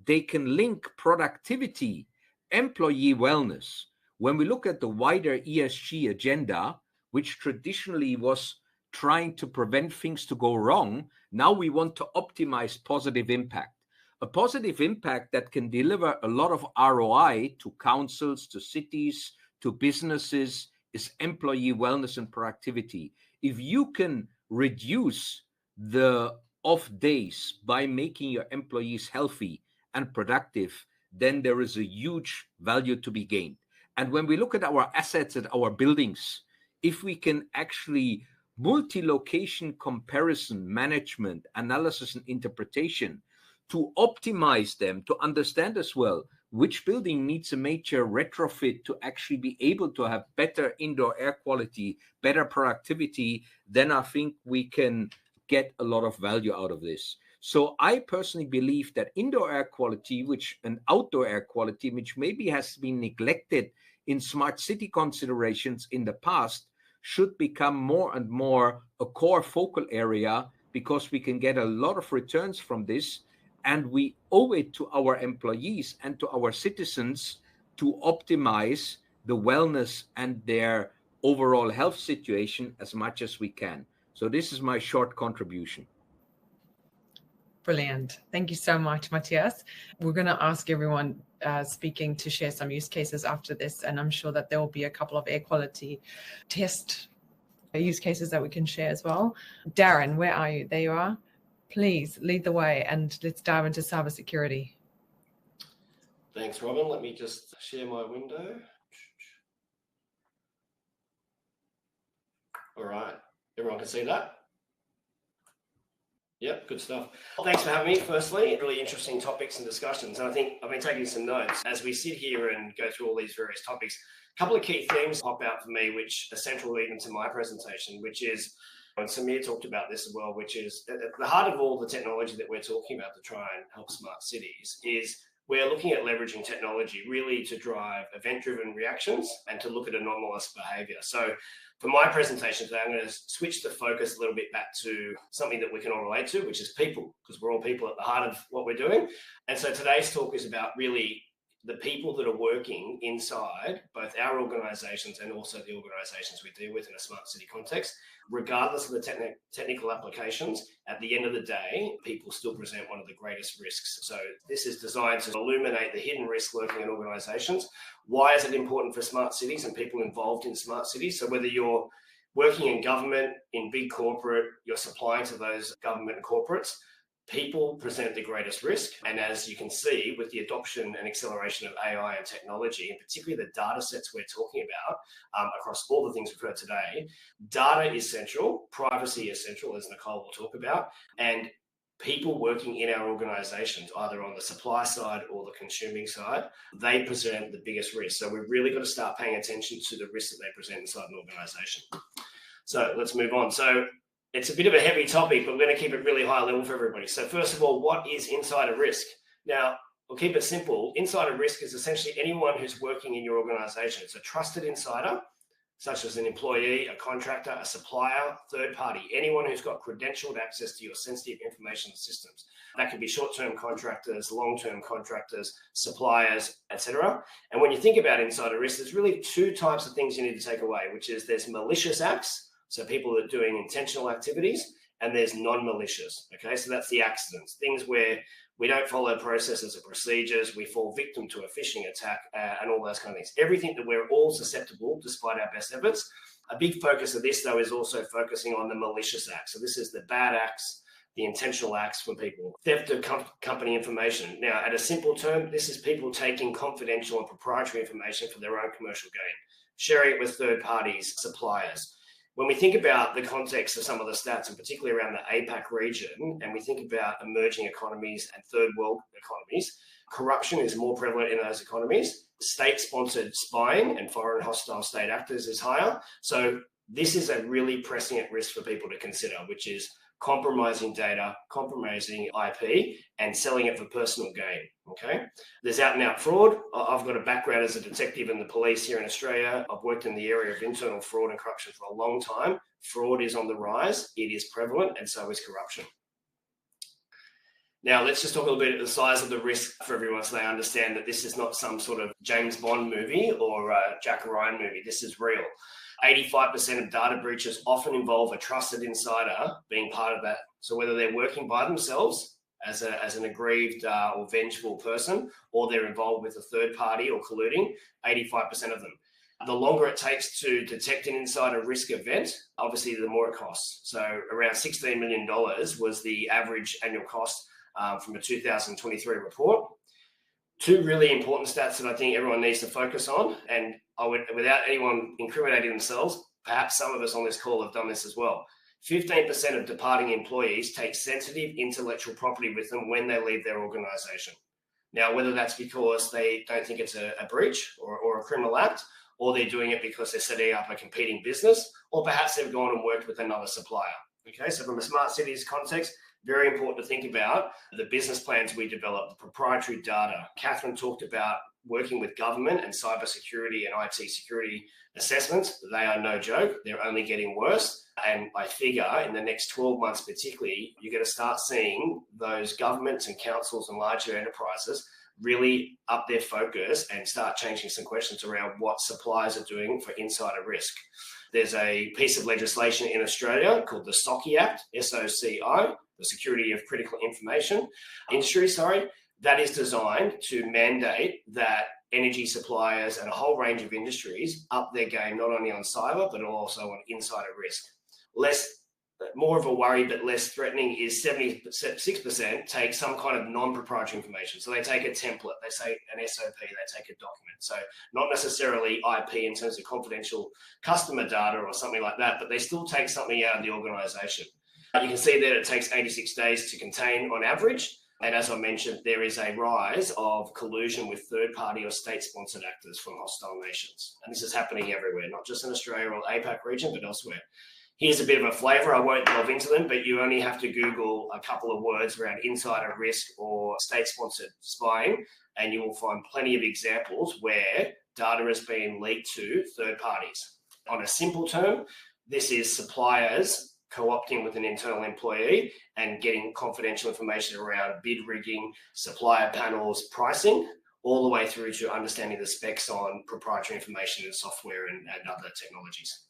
They can link productivity, employee wellness. When we look at the wider ESG agenda, which traditionally was trying to prevent things to go wrong, now we want to optimize positive impact. A positive impact that can deliver a lot of ROI to councils, to cities, to businesses is employee wellness and productivity. If you can reduce the off days by making your employees healthy and productive, then there is a huge value to be gained. And when we look at our assets at our buildings, if we can actually multi-location comparison, management, analysis, and interpretation to optimize them, to understand as well which building needs a major retrofit to actually be able to have better indoor air quality, better productivity, then I think we can get a lot of value out of this. So I personally believe that indoor air quality, and outdoor air quality, which maybe has been neglected in smart city considerations in the past, should become more and more a core focal area, because we can get a lot of returns from this. And we owe it to our employees and to our citizens to optimize the wellness and their overall health situation as much as we can. So this is my short contribution. Brilliant. Thank you so much, Matthias. We're going to ask everyone speaking to share some use cases after this, and I'm sure that there will be a couple of air quality test use cases that we can share as well. Darren, where are you? There you are. Please lead the way and let's dive into cybersecurity. Thanks, Robyn. Let me just share my window. All right. Everyone can see that? Yep, good stuff. Well, thanks for having me. Firstly, really interesting topics and discussions. And I think I've been taking some notes as we sit here and go through all these various topics. A couple of key themes pop out for me, which are central even to my presentation, which is, and Samir talked about this as well, which is at the heart of all the technology that we're talking about to try and help smart cities is we're looking at leveraging technology really to drive event-driven reactions and to look at anomalous behavior. So for my presentation today, I'm going to switch the focus a little bit back to something that we can all relate to, which is people, because we're all people at the heart of what we're doing. And so today's talk is about really the people that are working inside both our organisations and also the organisations we deal with in a smart city context. Regardless of the technical applications, at the end of the day, people still present one of the greatest risks. So this is designed to illuminate the hidden risk lurking in organisations. Why is it important for smart cities and people involved in smart cities? So whether you're working in government, in big corporate, you're supplying to those government and corporates, people present the greatest risk. And as you can see, with the adoption and acceleration of AI and technology, and particularly the data sets we're talking about across all the things we've heard today, data is central, privacy is central, as Nicole will talk about, and people working in our organizations, either on the supply side or the consuming side, they present the biggest risk. So we've really got to start paying attention to the risks that they present inside an organization. So let's move on. So it's a bit of a heavy topic, but we're going to keep it really high level for everybody. So first of all, what is insider risk? Now, we'll keep it simple. Insider risk is essentially anyone who's working in your organization. It's a trusted insider, such as an employee, a contractor, a supplier, third party, anyone who's got credentialed access to your sensitive information systems. That could be short-term contractors, long-term contractors, suppliers, etc. And when you think about insider risk, there's really two types of things you need to take away, which is there's malicious acts, so people that are doing intentional activities, and there's non-malicious, okay? So that's the accidents, things where we don't follow processes or procedures, we fall victim to a phishing attack and all those kind of things. Everything that we're all susceptible, despite our best efforts. A big focus of this, though, is also focusing on the malicious acts. So this is the bad acts, the intentional acts from people. Theft of company information. Now, at a simple term, this is people taking confidential and proprietary information for their own commercial gain, sharing it with third parties, suppliers. When we think about the context of some of the stats, and particularly around the APAC region, and we think about emerging economies and third world economies, corruption is more prevalent in those economies. State-sponsored spying and foreign hostile state actors is higher. So this is a really prescient risk for people to consider, which is compromising data, compromising IP, and selling it for personal gain, okay? There's out and out fraud. I've got a background as a detective in the police here in Australia. I've worked in the area of internal fraud and corruption for a long time. Fraud is on the rise, it is prevalent, and so is corruption. Now, let's just talk a little bit at the size of the risk for everyone so they understand that this is not some sort of James Bond movie or a Jack Ryan movie. This is real. 85% of data breaches often involve a trusted insider being part of that. So whether they're working by themselves as an aggrieved or vengeful person, or they're involved with a third party or colluding, 85% of them. The longer it takes to detect an insider risk event, obviously the more it costs. So around $16 million was the average annual cost from a 2023 report. Two really important stats that I think everyone needs to focus on, and I would, without anyone incriminating themselves, perhaps some of us on this call have done this as well. 15% of departing employees take sensitive intellectual property with them when they leave their organization. Now, whether that's because they don't think it's a breach or a criminal act, or they're doing it because they're setting up a competing business, or perhaps they've gone and worked with another supplier. Okay, so from a smart cities context, very important to think about the business plans we develop, the proprietary data. Catherine talked about working with government and cybersecurity and IT security assessments. They are no joke. They're only getting worse. And I figure in the next 12 months particularly, you're going to start seeing those governments and councils and larger enterprises really up their focus and start changing some questions around what suppliers are doing for insider risk. There's a piece of legislation in Australia called the SOCI Act, SOCI, the Security of Critical Information Industry, that is designed to mandate that energy suppliers and a whole range of industries up their game, not only on cyber, but also on insider risk. More of a worry, but less threatening is 76% take some kind of non-proprietary information. So they take a template, they say an SOP, they take a document. So not necessarily IP in terms of confidential customer data or something like that, but they still take something out of the organization. You can see that it takes 86 days to contain on average. And as I mentioned, there is a rise of collusion with third-party or state-sponsored actors from hostile nations. And this is happening everywhere, not just in Australia or APAC region, but elsewhere. Here's a bit of a flavour. I won't delve into them, but you only have to Google a couple of words around insider risk or state-sponsored spying, and you will find plenty of examples where data has been leaked to third parties. On a simple term, this is suppliers co-opting with an internal employee and getting confidential information around bid rigging, supplier panels, pricing, all the way through to understanding the specs on proprietary information and software and other technologies.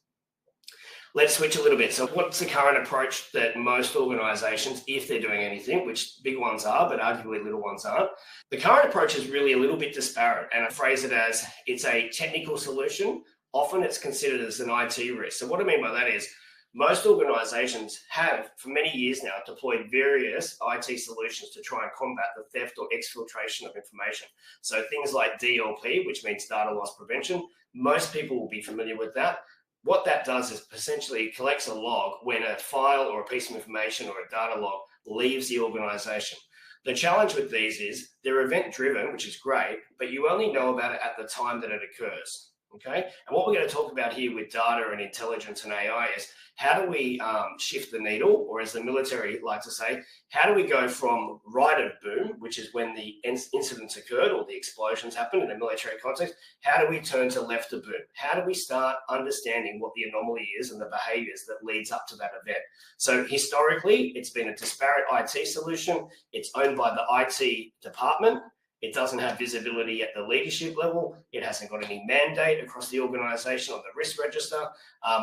Let's switch a little bit. So what's the current approach that most organizations, if they're doing anything, which big ones are, but arguably little ones aren't, the current approach is really a little bit disparate. And I phrase it as it's a technical solution. Often it's considered as an IT risk. So what I mean by that is most organizations have, for many years now, deployed various IT solutions to try and combat the theft or exfiltration of information. So things like DLP, which means data loss prevention, most people will be familiar with that. What that does is essentially collects a log when a file or a piece of information or a data log leaves the organization. The challenge with these is they're event driven, which is great, but you only know about it at the time that it occurs. Okay. And what we're going to talk about here with data and intelligence and AI is how do we shift the needle, or as the military like to say, how do we go from right of boom, which is when the incidents occurred or the explosions happened in a military context, how do we turn to left of boom? How do we start understanding what the anomaly is and the behaviors that leads up to that event? So historically, it's been a disparate IT solution. It's owned by the IT department. It doesn't have visibility at the leadership level. It hasn't got any mandate across the organization on the risk register.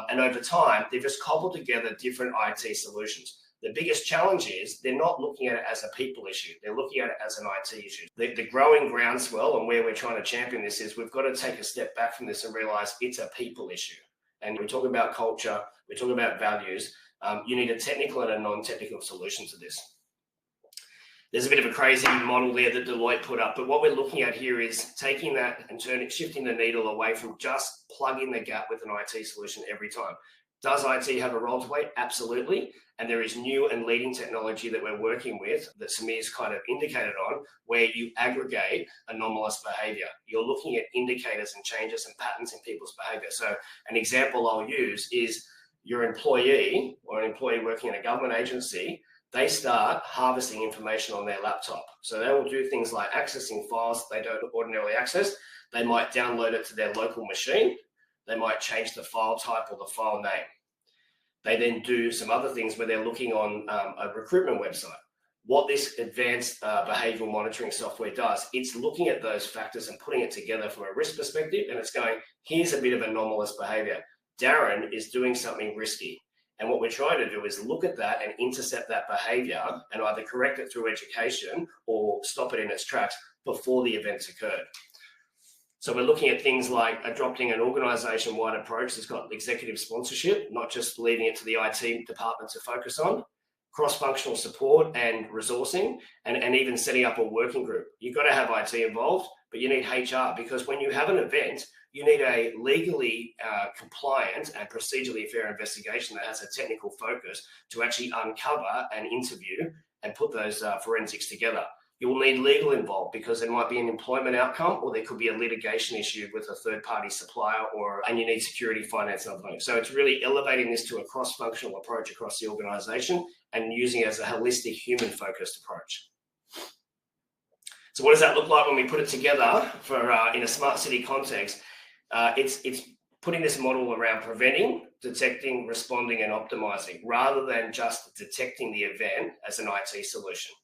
And over time, they've just cobbled together different IT solutions. The biggest challenge is they're not looking at it as a people issue. They're looking at it as an IT issue. The growing groundswell and where we're trying to champion this is we've got to take a step back from this and realize it's a people issue. And we talk about culture, we talk about values. You need a technical and a non-technical solution to this. There's a bit of a crazy model there that Deloitte put up, but what we're looking at here is taking that and shifting the needle away from just plugging the gap with an IT solution every time. Does IT have a role to play? Absolutely. And there is new and leading technology that we're working with that Samir's kind of indicated on, where you aggregate anomalous behavior. You're looking at indicators and changes and patterns in people's behavior. So an example I'll use is your employee or an employee working in a government agency, they start harvesting information on their laptop. So they will do things like accessing files they don't ordinarily access. They might download it to their local machine. They might change the file type or the file name. They then do some other things where they're looking on a recruitment website. What this advanced behavioral monitoring software does, it's looking at those factors and putting it together from a risk perspective, and it's going, here's a bit of anomalous behavior. Darren is doing something risky. And what we're trying to do is look at that and intercept that behavior and either correct it through education or stop it in its tracks before the events occurred. So we're looking at things like adopting an organisation-wide approach that's got executive sponsorship, not just leaving it to the IT department to focus on, cross-functional support and resourcing, and even setting up a working group. You've got to have IT involved, but you need HR, because when you have an event, you need a legally compliant and procedurally fair investigation that has a technical focus to actually uncover and interview and put those forensics together. You'll need legal involved because there might be an employment outcome, or there could be a litigation issue with a third-party supplier, and you need security, finance, and other things. So it's really elevating this to a cross-functional approach across the organisation and using it as a holistic, human-focused approach. So what does that look like when we put it together for in a smart city context? It's putting this model around preventing, detecting, responding, and optimizing, rather than just detecting the event as an IT solution.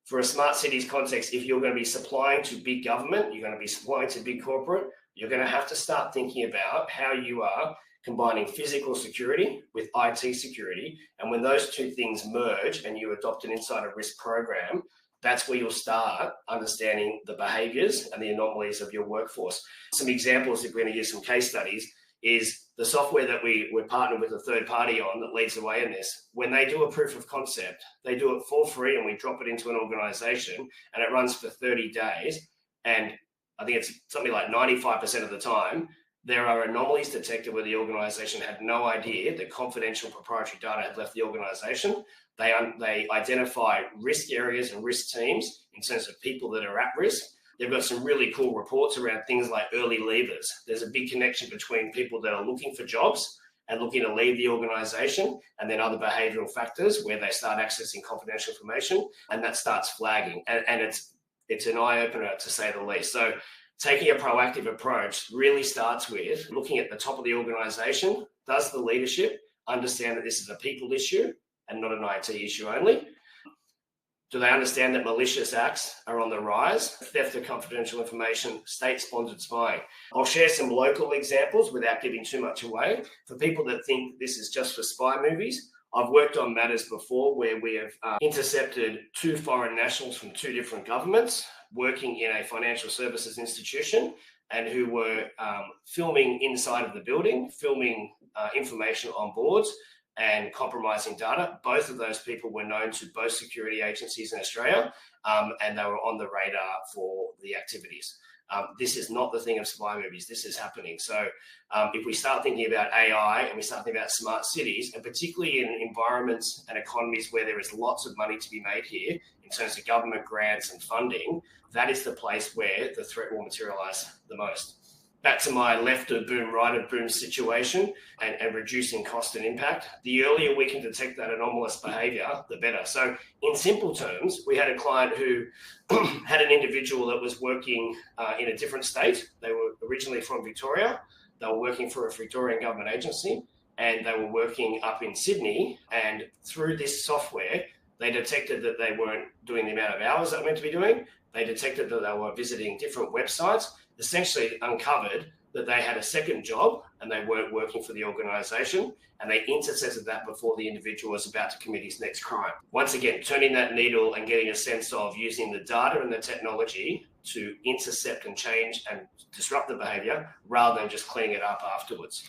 For a smart cities context, if you're going to be supplying to big government, you're going to be supplying to big corporate, you're going to have to start thinking about how you are combining physical security with IT security. And when those two things merge and you adopt an insider risk program, that's where you'll start understanding the behaviors and the anomalies of your workforce. Some examples, if we're going to use some case studies, is the software that we're partnered with a third party on that leads the way in this. When they do a proof of concept, they do it for free and we drop it into an organization and it runs for 30 days. And I think it's something like 95% of the time, there are anomalies detected where the organization had no idea that confidential proprietary data had left the organization. They identify risk areas and risk teams in terms of people that are at risk. They've got some really cool reports around things like early leavers. There's a big connection between people that are looking for jobs and looking to leave the organization, and then other behavioral factors where they start accessing confidential information, and that starts flagging. And it's an eye-opener, to say the least. So taking a proactive approach really starts with looking at the top of the organization. Does the leadership understand that this is a people issue and not an IT issue only? Do they understand that malicious acts are on the rise? Theft of confidential information, state-sponsored spying. I'll share some local examples without giving too much away. For people that think this is just for spy movies, I've worked on matters before where we have intercepted 2 foreign nationals from 2 different governments working in a financial services institution, and who were filming inside of the building, filming information on boards, and compromising data. Both of those people were known to both security agencies in Australia, and they were on the radar for the activities. This is not the thing of spy movies. This is happening. So if we start thinking about AI and we start thinking about smart cities, and particularly in environments and economies where there is lots of money to be made here in terms of government grants and funding, that is the place where the threat will materialize the most. Back to my left of boom, right of boom situation and reducing cost and impact. The earlier we can detect that anomalous behavior, the better. So in simple terms, we had a client who had an individual that was working in a different state. They were originally from Victoria. They were working for a Victorian government agency, and they were working up in Sydney. And through this software, they detected that they weren't doing the amount of hours that they were meant to be doing. They detected that they were visiting different websites, essentially uncovered that they had a second job and they weren't working for the organisation, and they intercepted that before the individual was about to commit his next crime. Once again, turning that needle and getting a sense of using the data and the technology to intercept and change and disrupt the behaviour rather than just cleaning it up afterwards.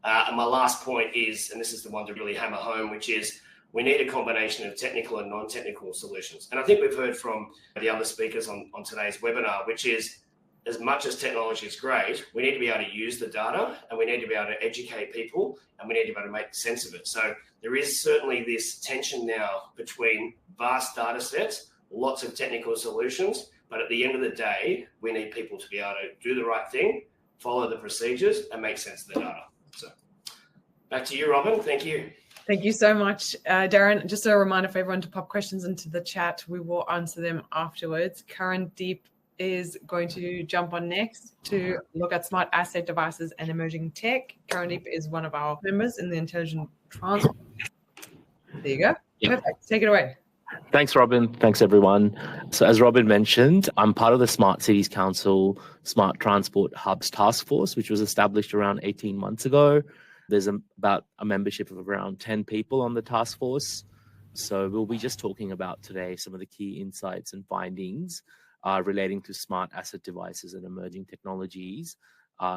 And my last point is, and this is the one to really hammer home, which is we need a combination of technical and non-technical solutions. And I think we've heard from the other speakers on today's webinar, which is as much as technology is great, we need to be able to use the data, and we need to be able to educate people, and we need to be able to make sense of it. So there is certainly this tension now between vast data sets, lots of technical solutions, but at the end of the day, we need people to be able to do the right thing, follow the procedures, and make sense of the data. So back to you, Robyn. Thank you. Thank you so much, Darren. Just a reminder for everyone to pop questions into the chat. We will answer them afterwards. Karandeep is going to jump on next to look at smart asset devices and emerging tech. Karandeep is one of our members in the Intelligent Transport. There you go. Yep. Perfect. Take it away. Thanks, Robyn. Thanks, everyone. So as Robyn mentioned, I'm part of the Smart Cities Council Smart Transport Hubs Task Force, which was established around 18 months ago. There's about a membership of around 10 people on the task force. So we'll be just talking about today some of the key insights and findings relating to smart asset devices and emerging technologies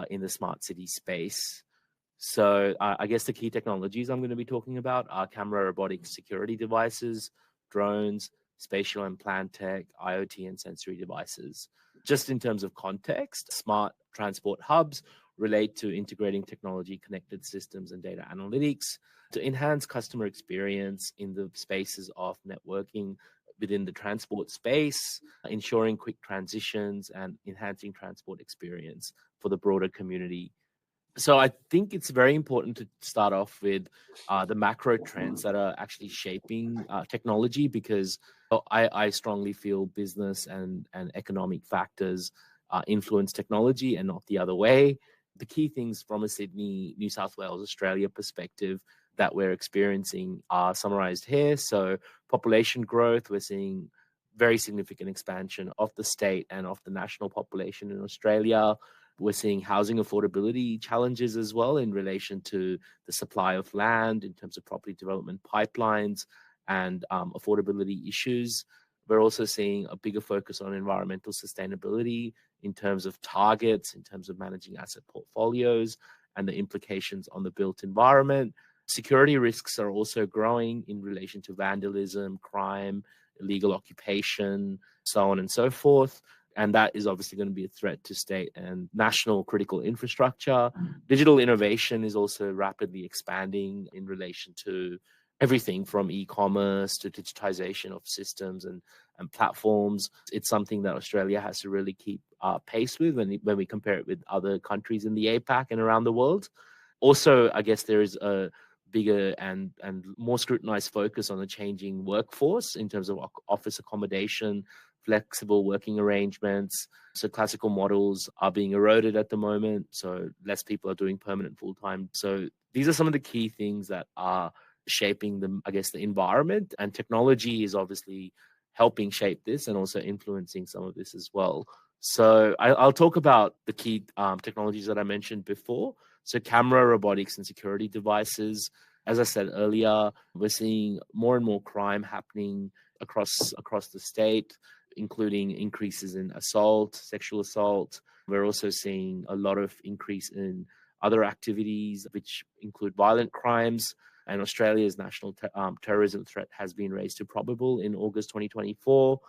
in the smart city space. So I guess the key technologies I'm going to be talking about are camera, robotics, security devices, drones, spatial and plant tech, IoT and sensory devices. Just in terms of context, smart transport hubs relate to integrating technology, connected systems, and data analytics to enhance customer experience in the spaces of networking within the transport space, ensuring quick transitions and enhancing transport experience for the broader community. So I think it's very important to start off with the macro trends that are actually shaping technology, because I strongly feel business and economic factors influence technology and not the other way. The key things from a Sydney, New South Wales, Australia perspective that we're experiencing are summarized here. So population growth, we're seeing very significant expansion of the state and of the national population in Australia. We're seeing housing affordability challenges as well in relation to the supply of land in terms of property development pipelines and affordability issues. We're also seeing a bigger focus on environmental sustainability in terms of targets, in terms of managing asset portfolios and the implications on the built environment. Security risks are also growing in relation to vandalism, crime, illegal occupation, so on and so forth. And that is obviously going to be a threat to state and national critical infrastructure. Digital innovation is also rapidly expanding in relation to everything from e-commerce to digitization of systems and platforms. It's something that Australia has to really keep pace with when we compare it with other countries in the APAC and around the world. Also, I guess there is a bigger and more scrutinized focus on the changing workforce in terms of office accommodation, flexible working arrangements. So classical models are being eroded at the moment. So less people are doing permanent full-time. So these are some of the key things that are shaping the environment, and technology is obviously helping shape this and also influencing some of this as well. So I'll talk about the key technologies that I mentioned before. So camera, robotics, and security devices. As I said earlier, we're seeing more and more crime happening across the state, including increases in assault, sexual assault. We're also seeing a lot of increase in other activities, which include violent crimes. And Australia's national terrorism threat has been raised to probable in August 2024.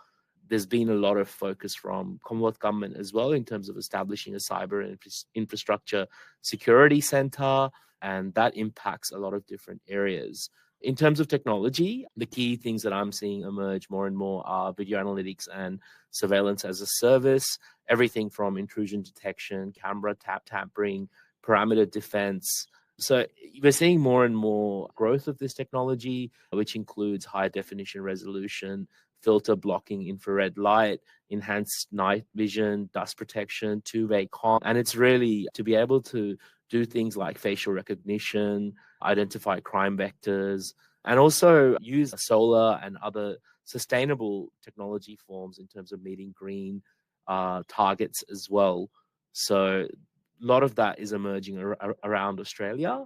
There's been a lot of focus from Commonwealth Government as well in terms of establishing a cyber infrastructure security centre, and that impacts a lot of different areas. In terms of technology, the key things that I'm seeing emerge more and more are video analytics and surveillance as a service, everything from intrusion detection, camera tampering, parameter defense. So we're seeing more and more growth of this technology, which includes high definition resolution, filter blocking infrared light, enhanced night vision, dust protection, two-way comm. And it's really to be able to do things like facial recognition, identify crime vectors, and also use solar and other sustainable technology forms in terms of meeting green targets as well. So a lot of that is emerging around Australia.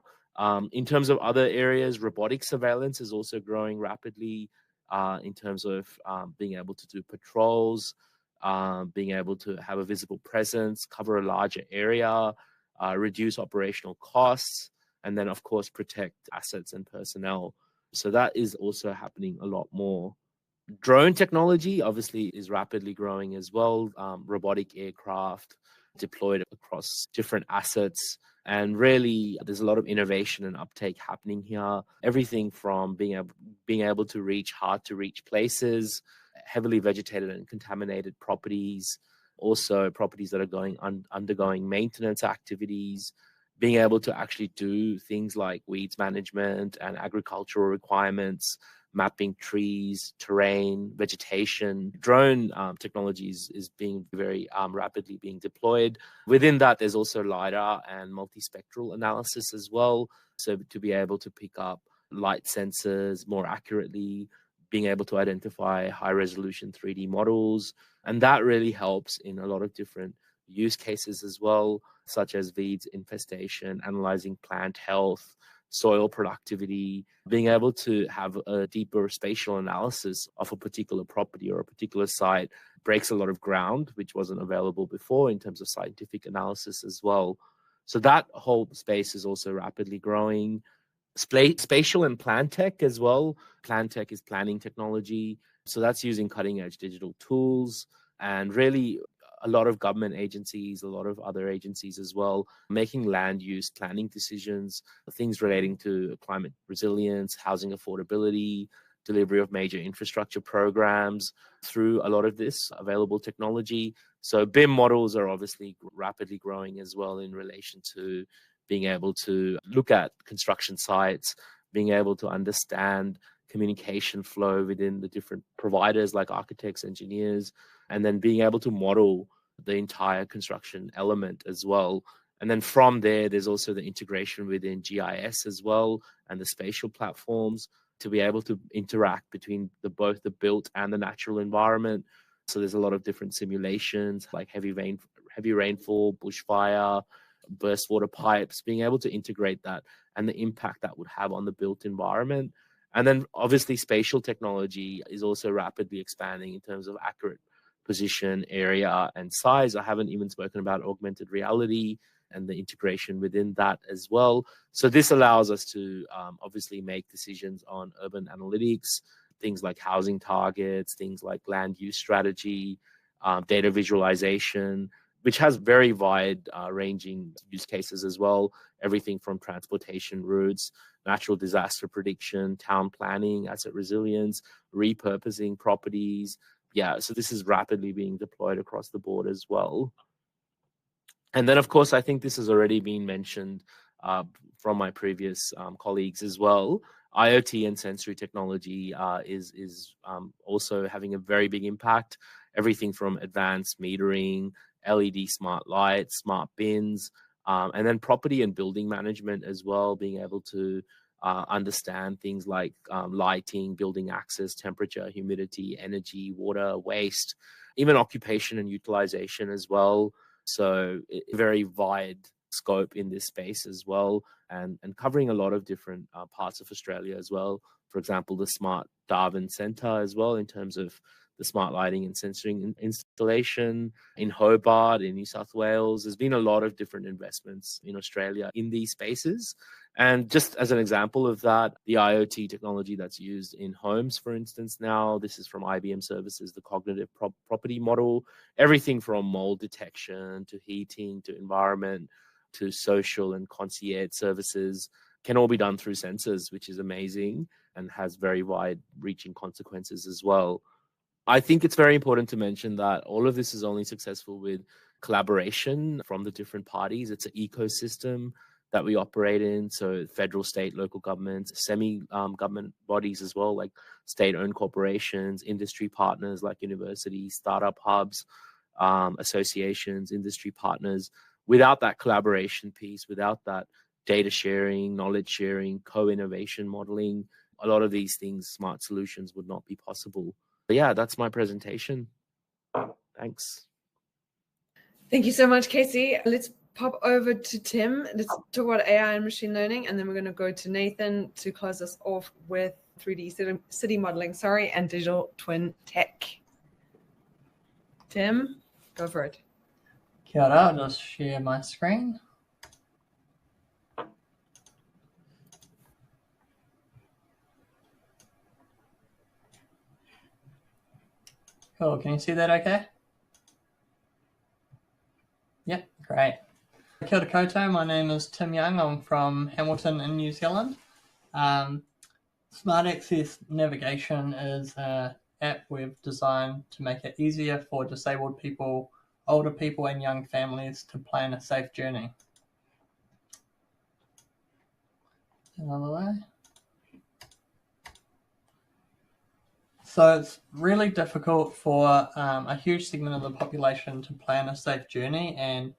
In terms of other areas, robotic surveillance is also growing rapidly in terms of being able to do patrols, being able to have a visible presence, cover a larger area, reduce operational costs, and then, of course, protect assets and personnel. So that is also happening a lot more. Drone technology obviously is rapidly growing as well. Robotic aircraft deployed across different assets. And really, there's a lot of innovation and uptake happening here. Everything from being able to reach hard to reach places, heavily vegetated and contaminated properties, also properties that are undergoing maintenance activities, being able to actually do things like weeds management and agricultural requirements, mapping trees, terrain, vegetation. Drone technologies is being very rapidly being deployed. Within that, there's also LiDAR and multispectral analysis as well. So to be able to pick up light sensors more accurately, being able to identify high resolution 3D models. And that really helps in a lot of different use cases as well, such as weeds infestation, analyzing plant health, soil productivity, being able to have a deeper spatial analysis of a particular property or a particular site breaks a lot of ground, which wasn't available before in terms of scientific analysis as well. So that whole space is also rapidly growing. Spatial and plan tech as well. Plan tech is planning technology. So that's using cutting edge digital tools, and really a lot of government agencies, a lot of other agencies as well, making land use planning decisions, things relating to climate resilience, housing affordability, delivery of major infrastructure programs through a lot of this available technology. So BIM models are obviously rapidly growing as well in relation to being able to look at construction sites, being able to understand communication flow within the different providers like architects, engineers, and then being able to model the entire construction element as well. And then from there, there's also the integration within GIS as well and the spatial platforms to be able to interact between both the built and the natural environment. So there's a lot of different simulations like heavy rainfall, bushfire, burst water pipes, being able to integrate that and the impact that would have on the built environment. And then obviously spatial technology is also rapidly expanding in terms of accurate position, area, and size. I haven't even spoken about augmented reality and the integration within that as well. So this allows us to obviously make decisions on urban analytics, things like housing targets, things like land use strategy, data visualization, which has very wide ranging use cases as well. Everything from transportation routes, natural disaster prediction, town planning, asset resilience, repurposing properties. Yeah, so this is rapidly being deployed across the board as well. And then, of course, I think this has already been mentioned from my previous colleagues as well. IoT and sensory technology is also having a very big impact. Everything from advanced metering, LED smart lights, smart bins, and then property and building management as well, being able to understand things like lighting, building access, temperature, humidity, energy, water, waste, even occupation and utilization as well. So very wide scope in this space as well, and covering a lot of different parts of Australia as well. For example, the Smart Darwin Centre as well in terms of the smart lighting and sensoring installation in Hobart, in New South Wales. There's been a lot of different investments in Australia in these spaces. And just as an example of that, the IoT technology that's used in homes, for instance, now, this is from IBM Services, the cognitive property model, everything from mold detection to heating to environment to social and concierge services can all be done through sensors, which is amazing and has very wide-reaching consequences as well. I think it's very important to mention that all of this is only successful with collaboration from the different parties. It's an ecosystem that we operate in. So federal, state, local governments, semi-government bodies as well, like state-owned corporations, industry partners like universities, startup hubs, associations, industry partners. Without that collaboration piece, without that data sharing, knowledge sharing, co-innovation modeling, a lot of these things, smart solutions would not be possible. But yeah, that's my presentation. Thanks. Thank you so much, Casey. Let's pop over to Tim. Let's talk about AI and machine learning, and then we're going to go to Nathan to close us off with 3D city modeling, and digital twin tech. Tim, go for it. Kia ora, I'll just share my screen. Cool. Can you see that okay? Yep, great. Kia ora koutou, my name is Tim Young. I'm from Hamilton in New Zealand. Smart Access Navigation is an app we've designed to make it easier for disabled people, older people and young families to plan a safe journey. Another way. So it's really difficult for a huge segment of the population to plan a safe journey, and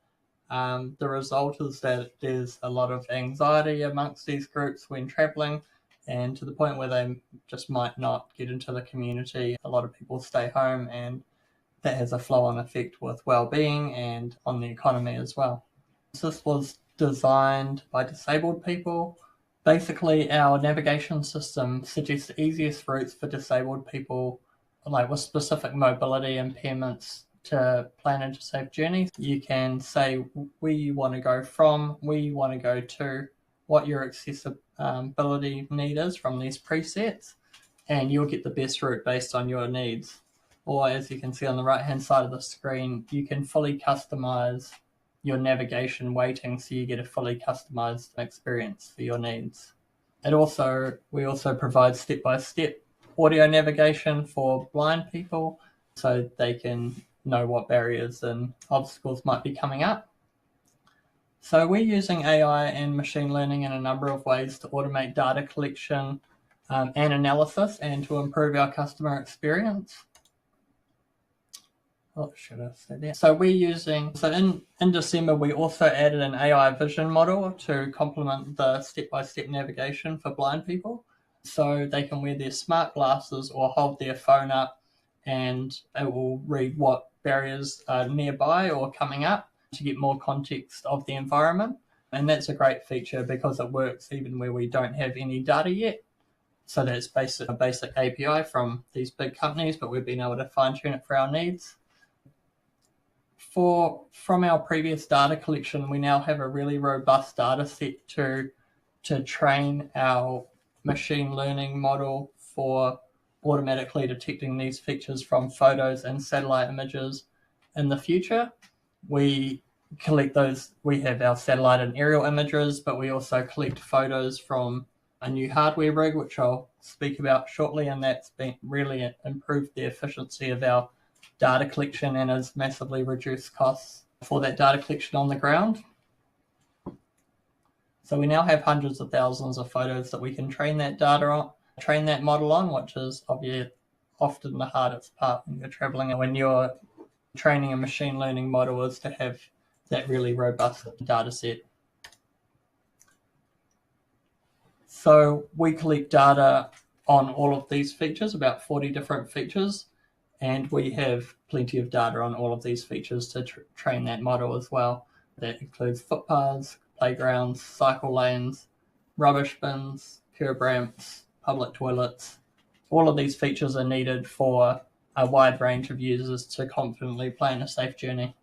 the result is that there's a lot of anxiety amongst these groups when traveling, and to the point where they just might not get into the community. A lot of people stay home, and that has a flow-on effect with well-being and on the economy as well. This was designed by disabled people. Basically, our navigation system suggests the easiest routes for disabled people, like with specific mobility impairments, to plan into safe journeys. You can say where you want to go from, where you want to go to, what your accessibility need is from these presets, and you'll get the best route based on your needs. Or as you can see on the right-hand side of the screen, you can fully customize your navigation weighting so you get a fully customized experience for your needs. We also provide step-by-step audio navigation for blind people so they can know what barriers and obstacles might be coming up. So we're using AI and machine learning in a number of ways to automate data collection and analysis and to improve our customer experience. Oh, should I say that? So in December, we also added an AI vision model to complement the step-by-step navigation for blind people. So they can wear their smart glasses or hold their phone up, and it will read what barriers are nearby or coming up to get more context of the environment. And that's a great feature because it works even where we don't have any data yet. So that's a basic API from these big companies, but we've been able to fine-tune it for our needs. From our previous data collection, we now have a really robust data set to train our machine learning model for automatically detecting these features from photos and satellite images in the future. We collect those, we have our satellite and aerial images, but we also collect photos from a new hardware rig, which I'll speak about shortly, and that's been really improved the efficiency of our data collection and has massively reduced costs for that data collection on the ground. So we now have hundreds of thousands of photos that we can train that model on, which is obviously often the hardest part when you're traveling and when you're training a machine learning model, is to have that really robust data set. So we collect data on all of these features, about 40 different features, and we have plenty of data on all of these features to train that model as well. That includes footpaths, playgrounds, cycle lanes, rubbish bins, curb ramps, public toilets. All of these features are needed for a wide range of users to confidently plan a safe journey.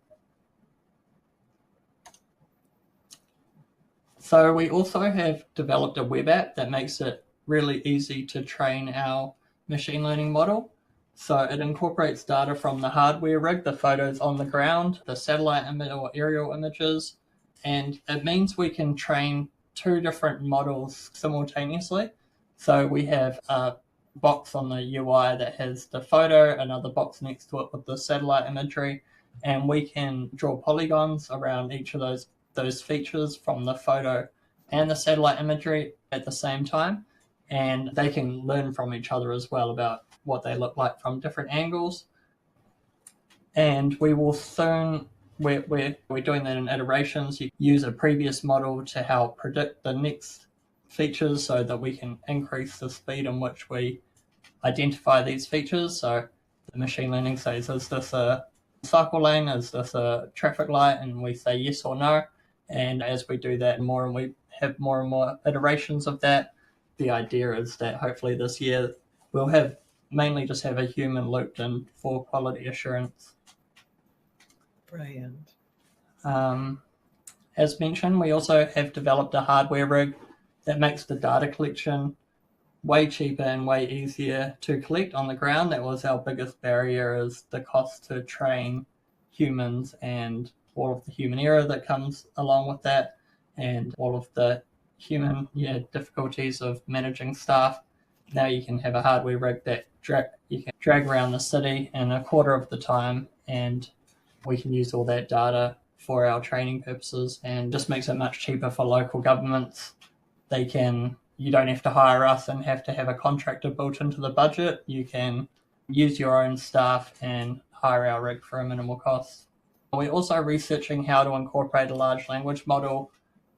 So we also have developed a web app that makes it really easy to train our machine learning model. So it incorporates data from the hardware rig, the photos on the ground, the satellite or aerial images, and it means we can train two different models simultaneously. So we have a box on the UI that has the photo, another box next to it with the satellite imagery, and we can draw polygons around each of those features from the photo and the satellite imagery at the same time, and they can learn from each other as well about what they look like from different angles. And we will soon, we're doing that in iterations. You use a previous model to help predict the next features so that we can increase the speed in which we identify these features. So the machine learning says, is this a cycle lane? Is this a traffic light? And we say yes or no. And as we do that more and we have more and more iterations of that, the idea is that hopefully this year we'll mainly just have a human looped in for quality assurance. Brilliant. As mentioned, we also have developed a hardware rig that makes the data collection way cheaper and way easier to collect on the ground. That was our biggest barrier, is the cost to train humans and all of the human error that comes along with that, and all of the human difficulties of managing staff. Now you can have a hardware rig that you can drag around the city in a quarter of the time, and we can use all that data for our training purposes, and just makes it much cheaper for local governments. You don't have to hire us and have to have a contractor built into the budget. You can use your own staff and hire our rig for a minimal cost. We're also researching how to incorporate a large language model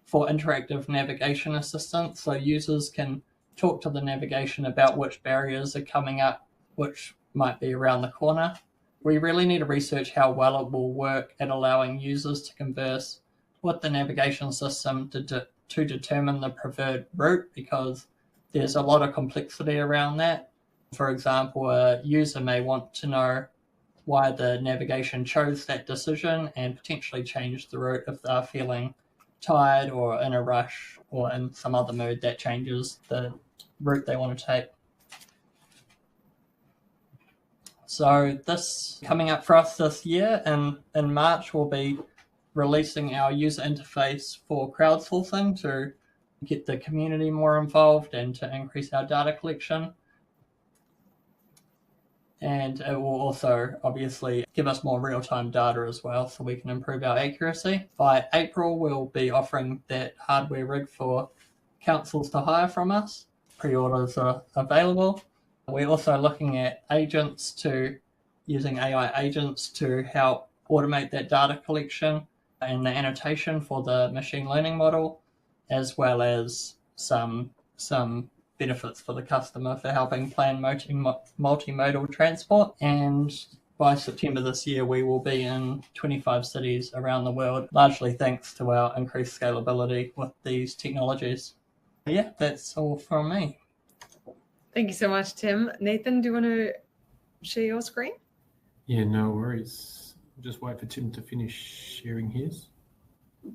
for interactive navigation assistance, so users can talk to the navigation about which barriers are coming up, which might be around the corner. We really need to research how well it will work at allowing users to converse with the navigation system to determine the preferred route, because there's a lot of complexity around that. For example, a user may want to know why the navigation chose that decision and potentially change the route if they're feeling tired or in a rush or in some other mood that changes the route they want to take. So this coming up for us this year in March, we'll be releasing our user interface for crowdsourcing to get the community more involved and to increase our data collection. And it will also obviously give us more real-time data as well, so we can improve our accuracy. By April, we'll be offering that hardware rig for councils to hire from us. Pre-orders are available. We're also looking at using AI agents to help automate that data collection and the annotation for the machine learning model, as well as some benefits for the customer for helping plan multimodal transport. And by September this year, we will be in 25 cities around the world, largely thanks to our increased scalability with these technologies. Yeah, that's all from me. Thank you so much, Tim. Nathan, do you want to share your screen? Yeah, no worries. Just wait for Tim to finish sharing his. There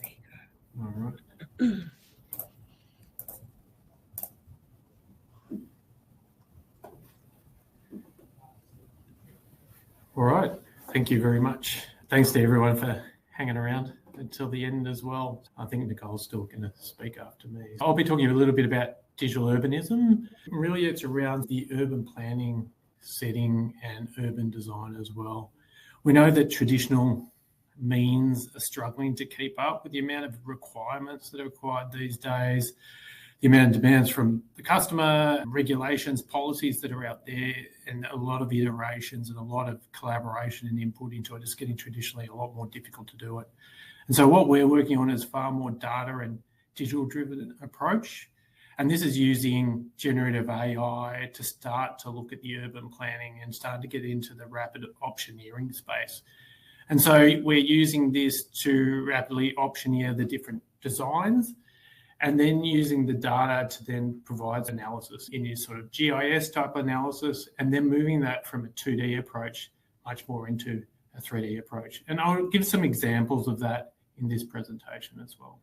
you go. All right. All right. Thank you very much. Thanks to everyone for hanging around until the end as well. I think Nicole's still going to speak after me. I'll be talking a little bit about digital urbanism. Really, it's around the urban planning setting and urban design as well. We know that traditional means are struggling to keep up with the amount of requirements that are required these days, the amount of demands from the customer, regulations, policies that are out there, and a lot of iterations and a lot of collaboration and input into it. It's getting traditionally a lot more difficult to do it. And so what we're working on is far more data and digital-driven approach. And this is using generative AI to start to look at the urban planning and start to get into the rapid optioneering space. And so we're using this to rapidly optioneer the different designs, and then using the data to then provide analysis in this sort of GIS type analysis, and then moving that from a 2D approach much more into a 3D approach. And I'll give some examples of that in this presentation as well.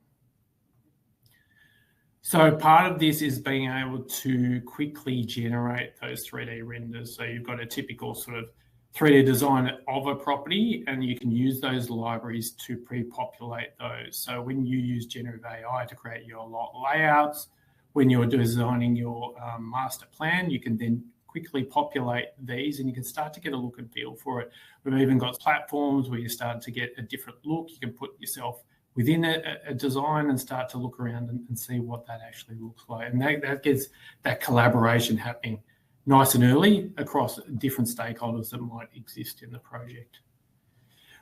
So part of this is being able to quickly generate those 3D renders. So you've got a typical sort of 3D design of a property, and you can use those libraries to pre-populate those. So when you use generative AI to create your lot layouts, when you're designing your master plan, you can then quickly populate these and you can start to get a look and feel for it. We've even got platforms where you start to get a different look. You can put yourself within a design and start to look around and see what that actually looks like. And that gets that collaboration happening nice and early across different stakeholders that might exist in the project.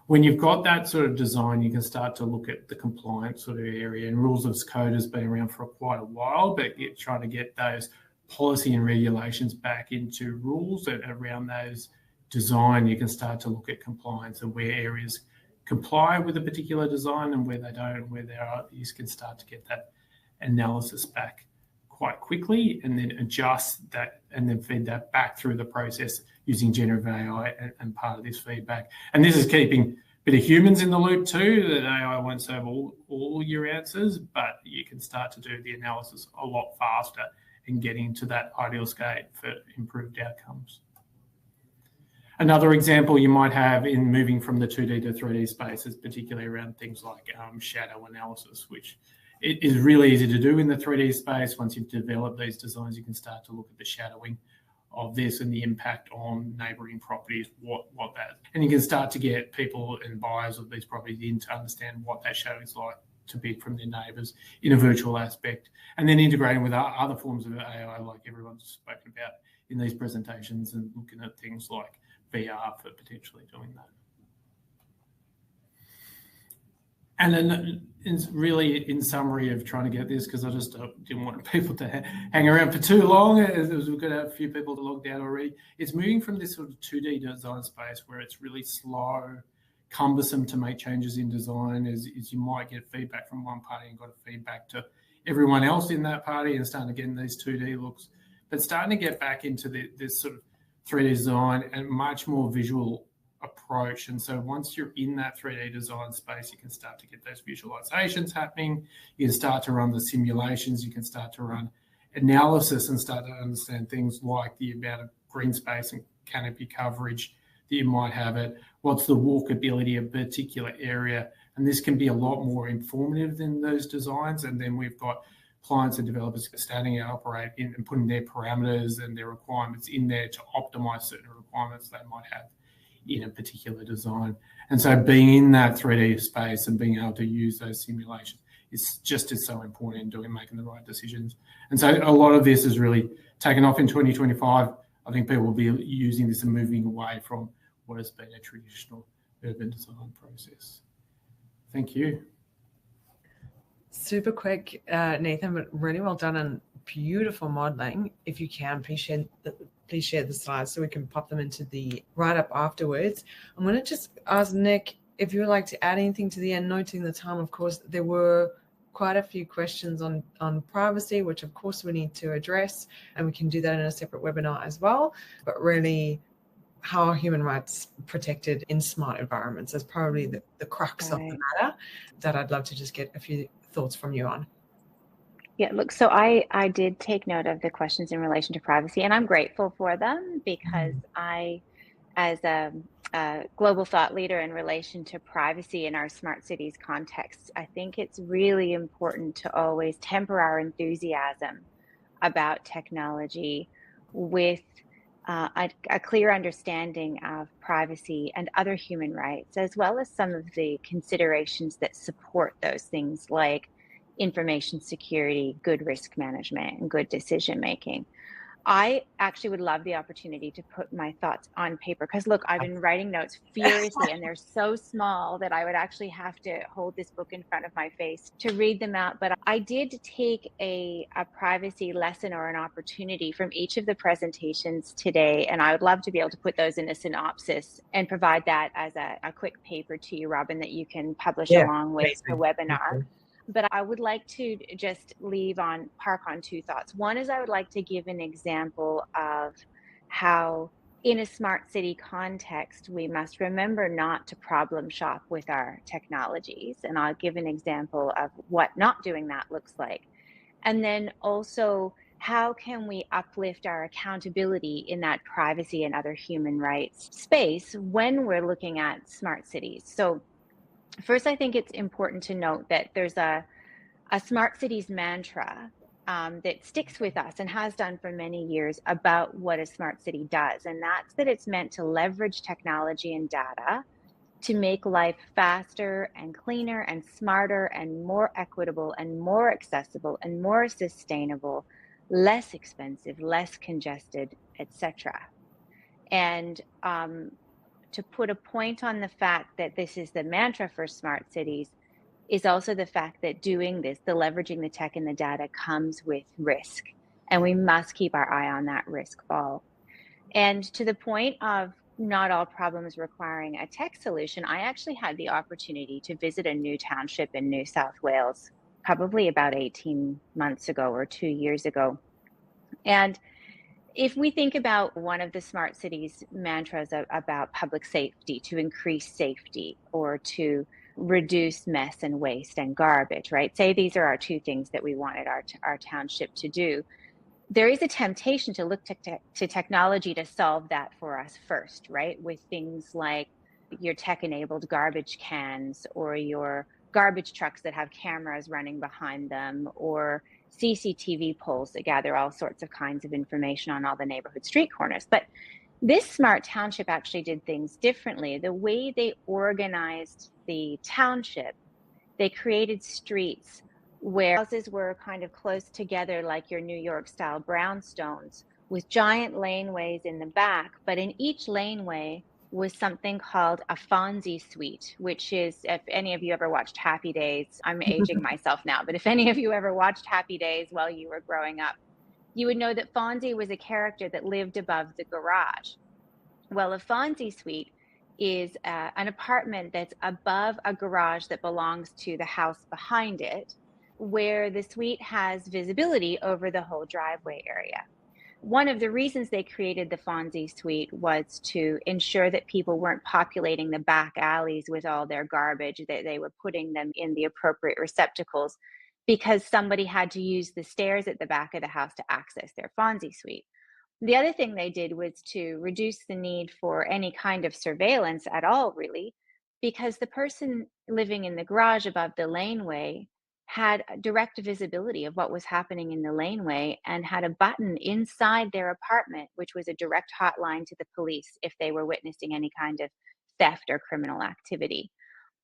When you've got that sort of design, you can start to look at the compliance sort of area, and rules of code has been around for quite a while, but you're trying to get those policy and regulations back into rules around those design. You can start to look at compliance and where areas comply with a particular design and where they don't, where there are, you can start to get that analysis back quite quickly and then adjust that and then feed that back through the process using generative AI and part of this feedback. And this is keeping a bit of humans in the loop too, that AI won't serve all your answers, but you can start to do the analysis a lot faster and getting to that ideal state for improved outcomes. Another example you might have in moving from the 2D to 3D space is particularly around things like shadow analysis, which it is really easy to do in the 3D space. Once you've developed these designs, you can start to look at the shadowing of this and the impact on neighbouring properties, what that, and you can start to get people and buyers of these properties in to understand what that shadow is like to be from their neighbours in a virtual aspect, and then integrating with other forms of AI like everyone's spoken about in these presentations, and looking at things like VR for potentially doing that. And then really in summary of trying to get this, because I just didn't want people to hang around for too long, as we've got a few people logged out already, it's moving from this sort of 2D design space where it's really slow, cumbersome to make changes in design, as you might get feedback from one party and got a feedback to everyone else in that party, and starting to get in these 2D looks, but starting to get back into this sort of 3D design and much more visual approach. And so once you're in that 3D design space, you can start to get those visualizations happening. You can start to run the simulations. You can start to run analysis and start to understand things like the amount of green space and canopy coverage that you might have it. What's the walkability of a particular area? And this can be a lot more informative than those designs. And then we've got clients and developers starting to operate in and putting their parameters and their requirements in there to optimize certain requirements they might have in a particular design. And so being in that 3D space and being able to use those simulations is just as so important in making the right decisions. And so a lot of this is really taken off in 2025. I think people will be using this and moving away from what has been a traditional urban design process. Thank you. Super quick, Nathan, but really well done and beautiful modelling. If you can, please share the slides so we can pop them into the write-up afterwards. I'm going to just ask Nick if you would like to add anything to the end, noting the time. Of course, there were quite a few questions on privacy, which of course we need to address, and we can do that in a separate webinar as well. But really, how are human rights protected in smart environments is probably the crux of the matter that I'd love to just get a few thoughts from you on. Yeah, look, so I did take note of the questions in relation to privacy, and I'm grateful for them because I, as a global thought leader in relation to privacy in our smart cities context, I think it's really important to always temper our enthusiasm about technology with a clear understanding of privacy and other human rights, as well as some of the considerations that support those things like information security, good risk management, and good decision making. I actually would love the opportunity to put my thoughts on paper because look, I've been writing notes furiously and they're so small that I would actually have to hold this book in front of my face to read them out. But I did take a privacy lesson or an opportunity from each of the presentations today. And I would love to be able to put those in a synopsis and provide that as a quick paper to you, Robyn, that you can publish along with the webinar. But I would like to just park on two thoughts. One is I would like to give an example of how in a smart city context, we must remember not to problem shop with our technologies. And I'll give an example of what not doing that looks like. And then also, how can we uplift our accountability in that privacy and other human rights space when we're looking at smart cities? So first, I think it's important to note that there's a smart cities mantra that sticks with us and has done for many years about what a smart city does. And that's that it's meant to leverage technology and data to make life faster and cleaner and smarter and more equitable and more accessible and more sustainable, less expensive, less congested, etc. And to put a point on the fact that this is the mantra for smart cities is also the fact that doing this, the leveraging the tech and the data, comes with risk. And we must keep our eye on that risk ball. And to the point of not all problems requiring a tech solution, I actually had the opportunity to visit a new township in New South Wales, probably about 18 months ago or 2 years ago. And if we think about one of the smart cities mantras about public safety, to increase safety or to reduce mess and waste and garbage, right? Say these are our two things that we wanted our township to do. there is a temptation to look to technology to solve that for us first, right? With things like your tech-enabled garbage cans, or your garbage trucks that have cameras running behind them, or CCTV poles that gather all sorts of kinds of information on all the neighborhood street corners. But this smart township actually did things differently. The way they organized the township, they created streets where houses were kind of close together, like your New York style brownstones, with giant laneways in the back. But in each laneway was something called a Fonzie suite, which is, if any of you ever watched Happy Days, I'm aging myself now, but if any of you ever watched Happy Days while you were growing up, you would know that Fonzie was a character that lived above the garage. Well, a Fonzie suite is an apartment that's above a garage that belongs to the house behind it, where the suite has visibility over the whole driveway area. One of the reasons they created the Fonzie suite was to ensure that people weren't populating the back alleys with all their garbage, that they were putting them in the appropriate receptacles, because somebody had to use the stairs at the back of the house to access their Fonzie suite. The other thing they did was to reduce the need for any kind of surveillance at all, really, because the person living in the garage above the laneway had direct visibility of what was happening in the laneway, and had a button inside their apartment, which was a direct hotline to the police if they were witnessing any kind of theft or criminal activity.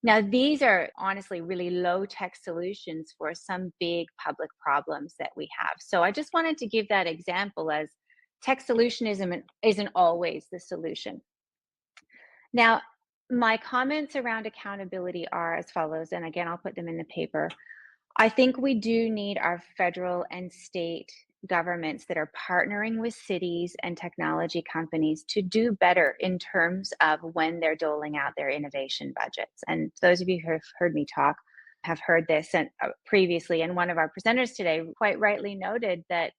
Now, these are honestly really low-tech solutions for some big public problems that we have. So I just wanted to give that example, as tech solutionism isn't always the solution. Now, my comments around accountability are as follows, and again, I'll put them in the paper. I think we do need our federal and state governments that are partnering with cities and technology companies to do better in terms of when they're doling out their innovation budgets. And those of you who have heard me talk have heard this previously, and one of our presenters today quite rightly noted that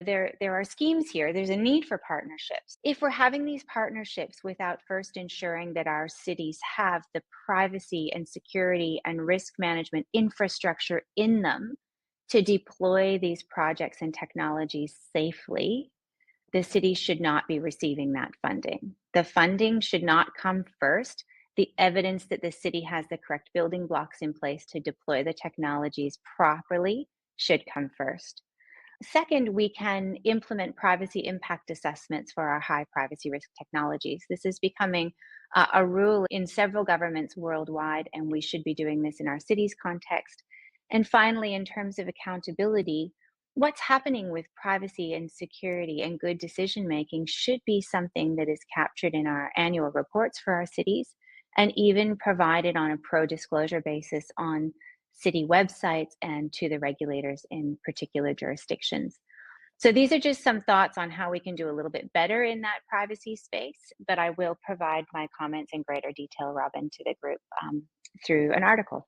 there are schemes here. There's a need for partnerships. If we're having these partnerships without first ensuring that our cities have the privacy and security and risk management infrastructure in them to deploy these projects and technologies safely, the city should not be receiving that funding. The funding should not come first. The evidence that the city has the correct building blocks in place to deploy the technologies properly should come first. Second, we can implement privacy impact assessments for our high privacy risk technologies. This is becoming a rule in several governments worldwide, and we should be doing this in our city's context. And finally, in terms of accountability, what's happening with privacy and security and good decision making should be something that is captured in our annual reports for our cities, and even provided on a pro-disclosure basis on city websites and to the regulators in particular jurisdictions. So these are just some thoughts on how we can do a little bit better in that privacy space, but I will provide my comments in greater detail, Robyn, to the group through an article.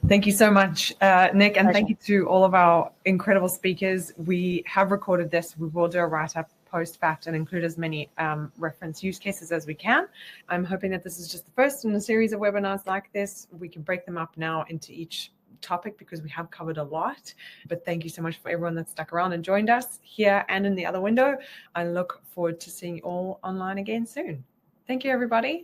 Thank you so much, Nick, and thank you to all of our incredible speakers. We have recorded this. We will do a write-up post-fact and include as many reference use cases as we can. I'm hoping that this is just the first in a series of webinars like this. We can break them up now into each topic because we have covered a lot. But thank you so much for everyone that stuck around and joined us here and in the other window. I look forward to seeing you all online again soon. Thank you, everybody.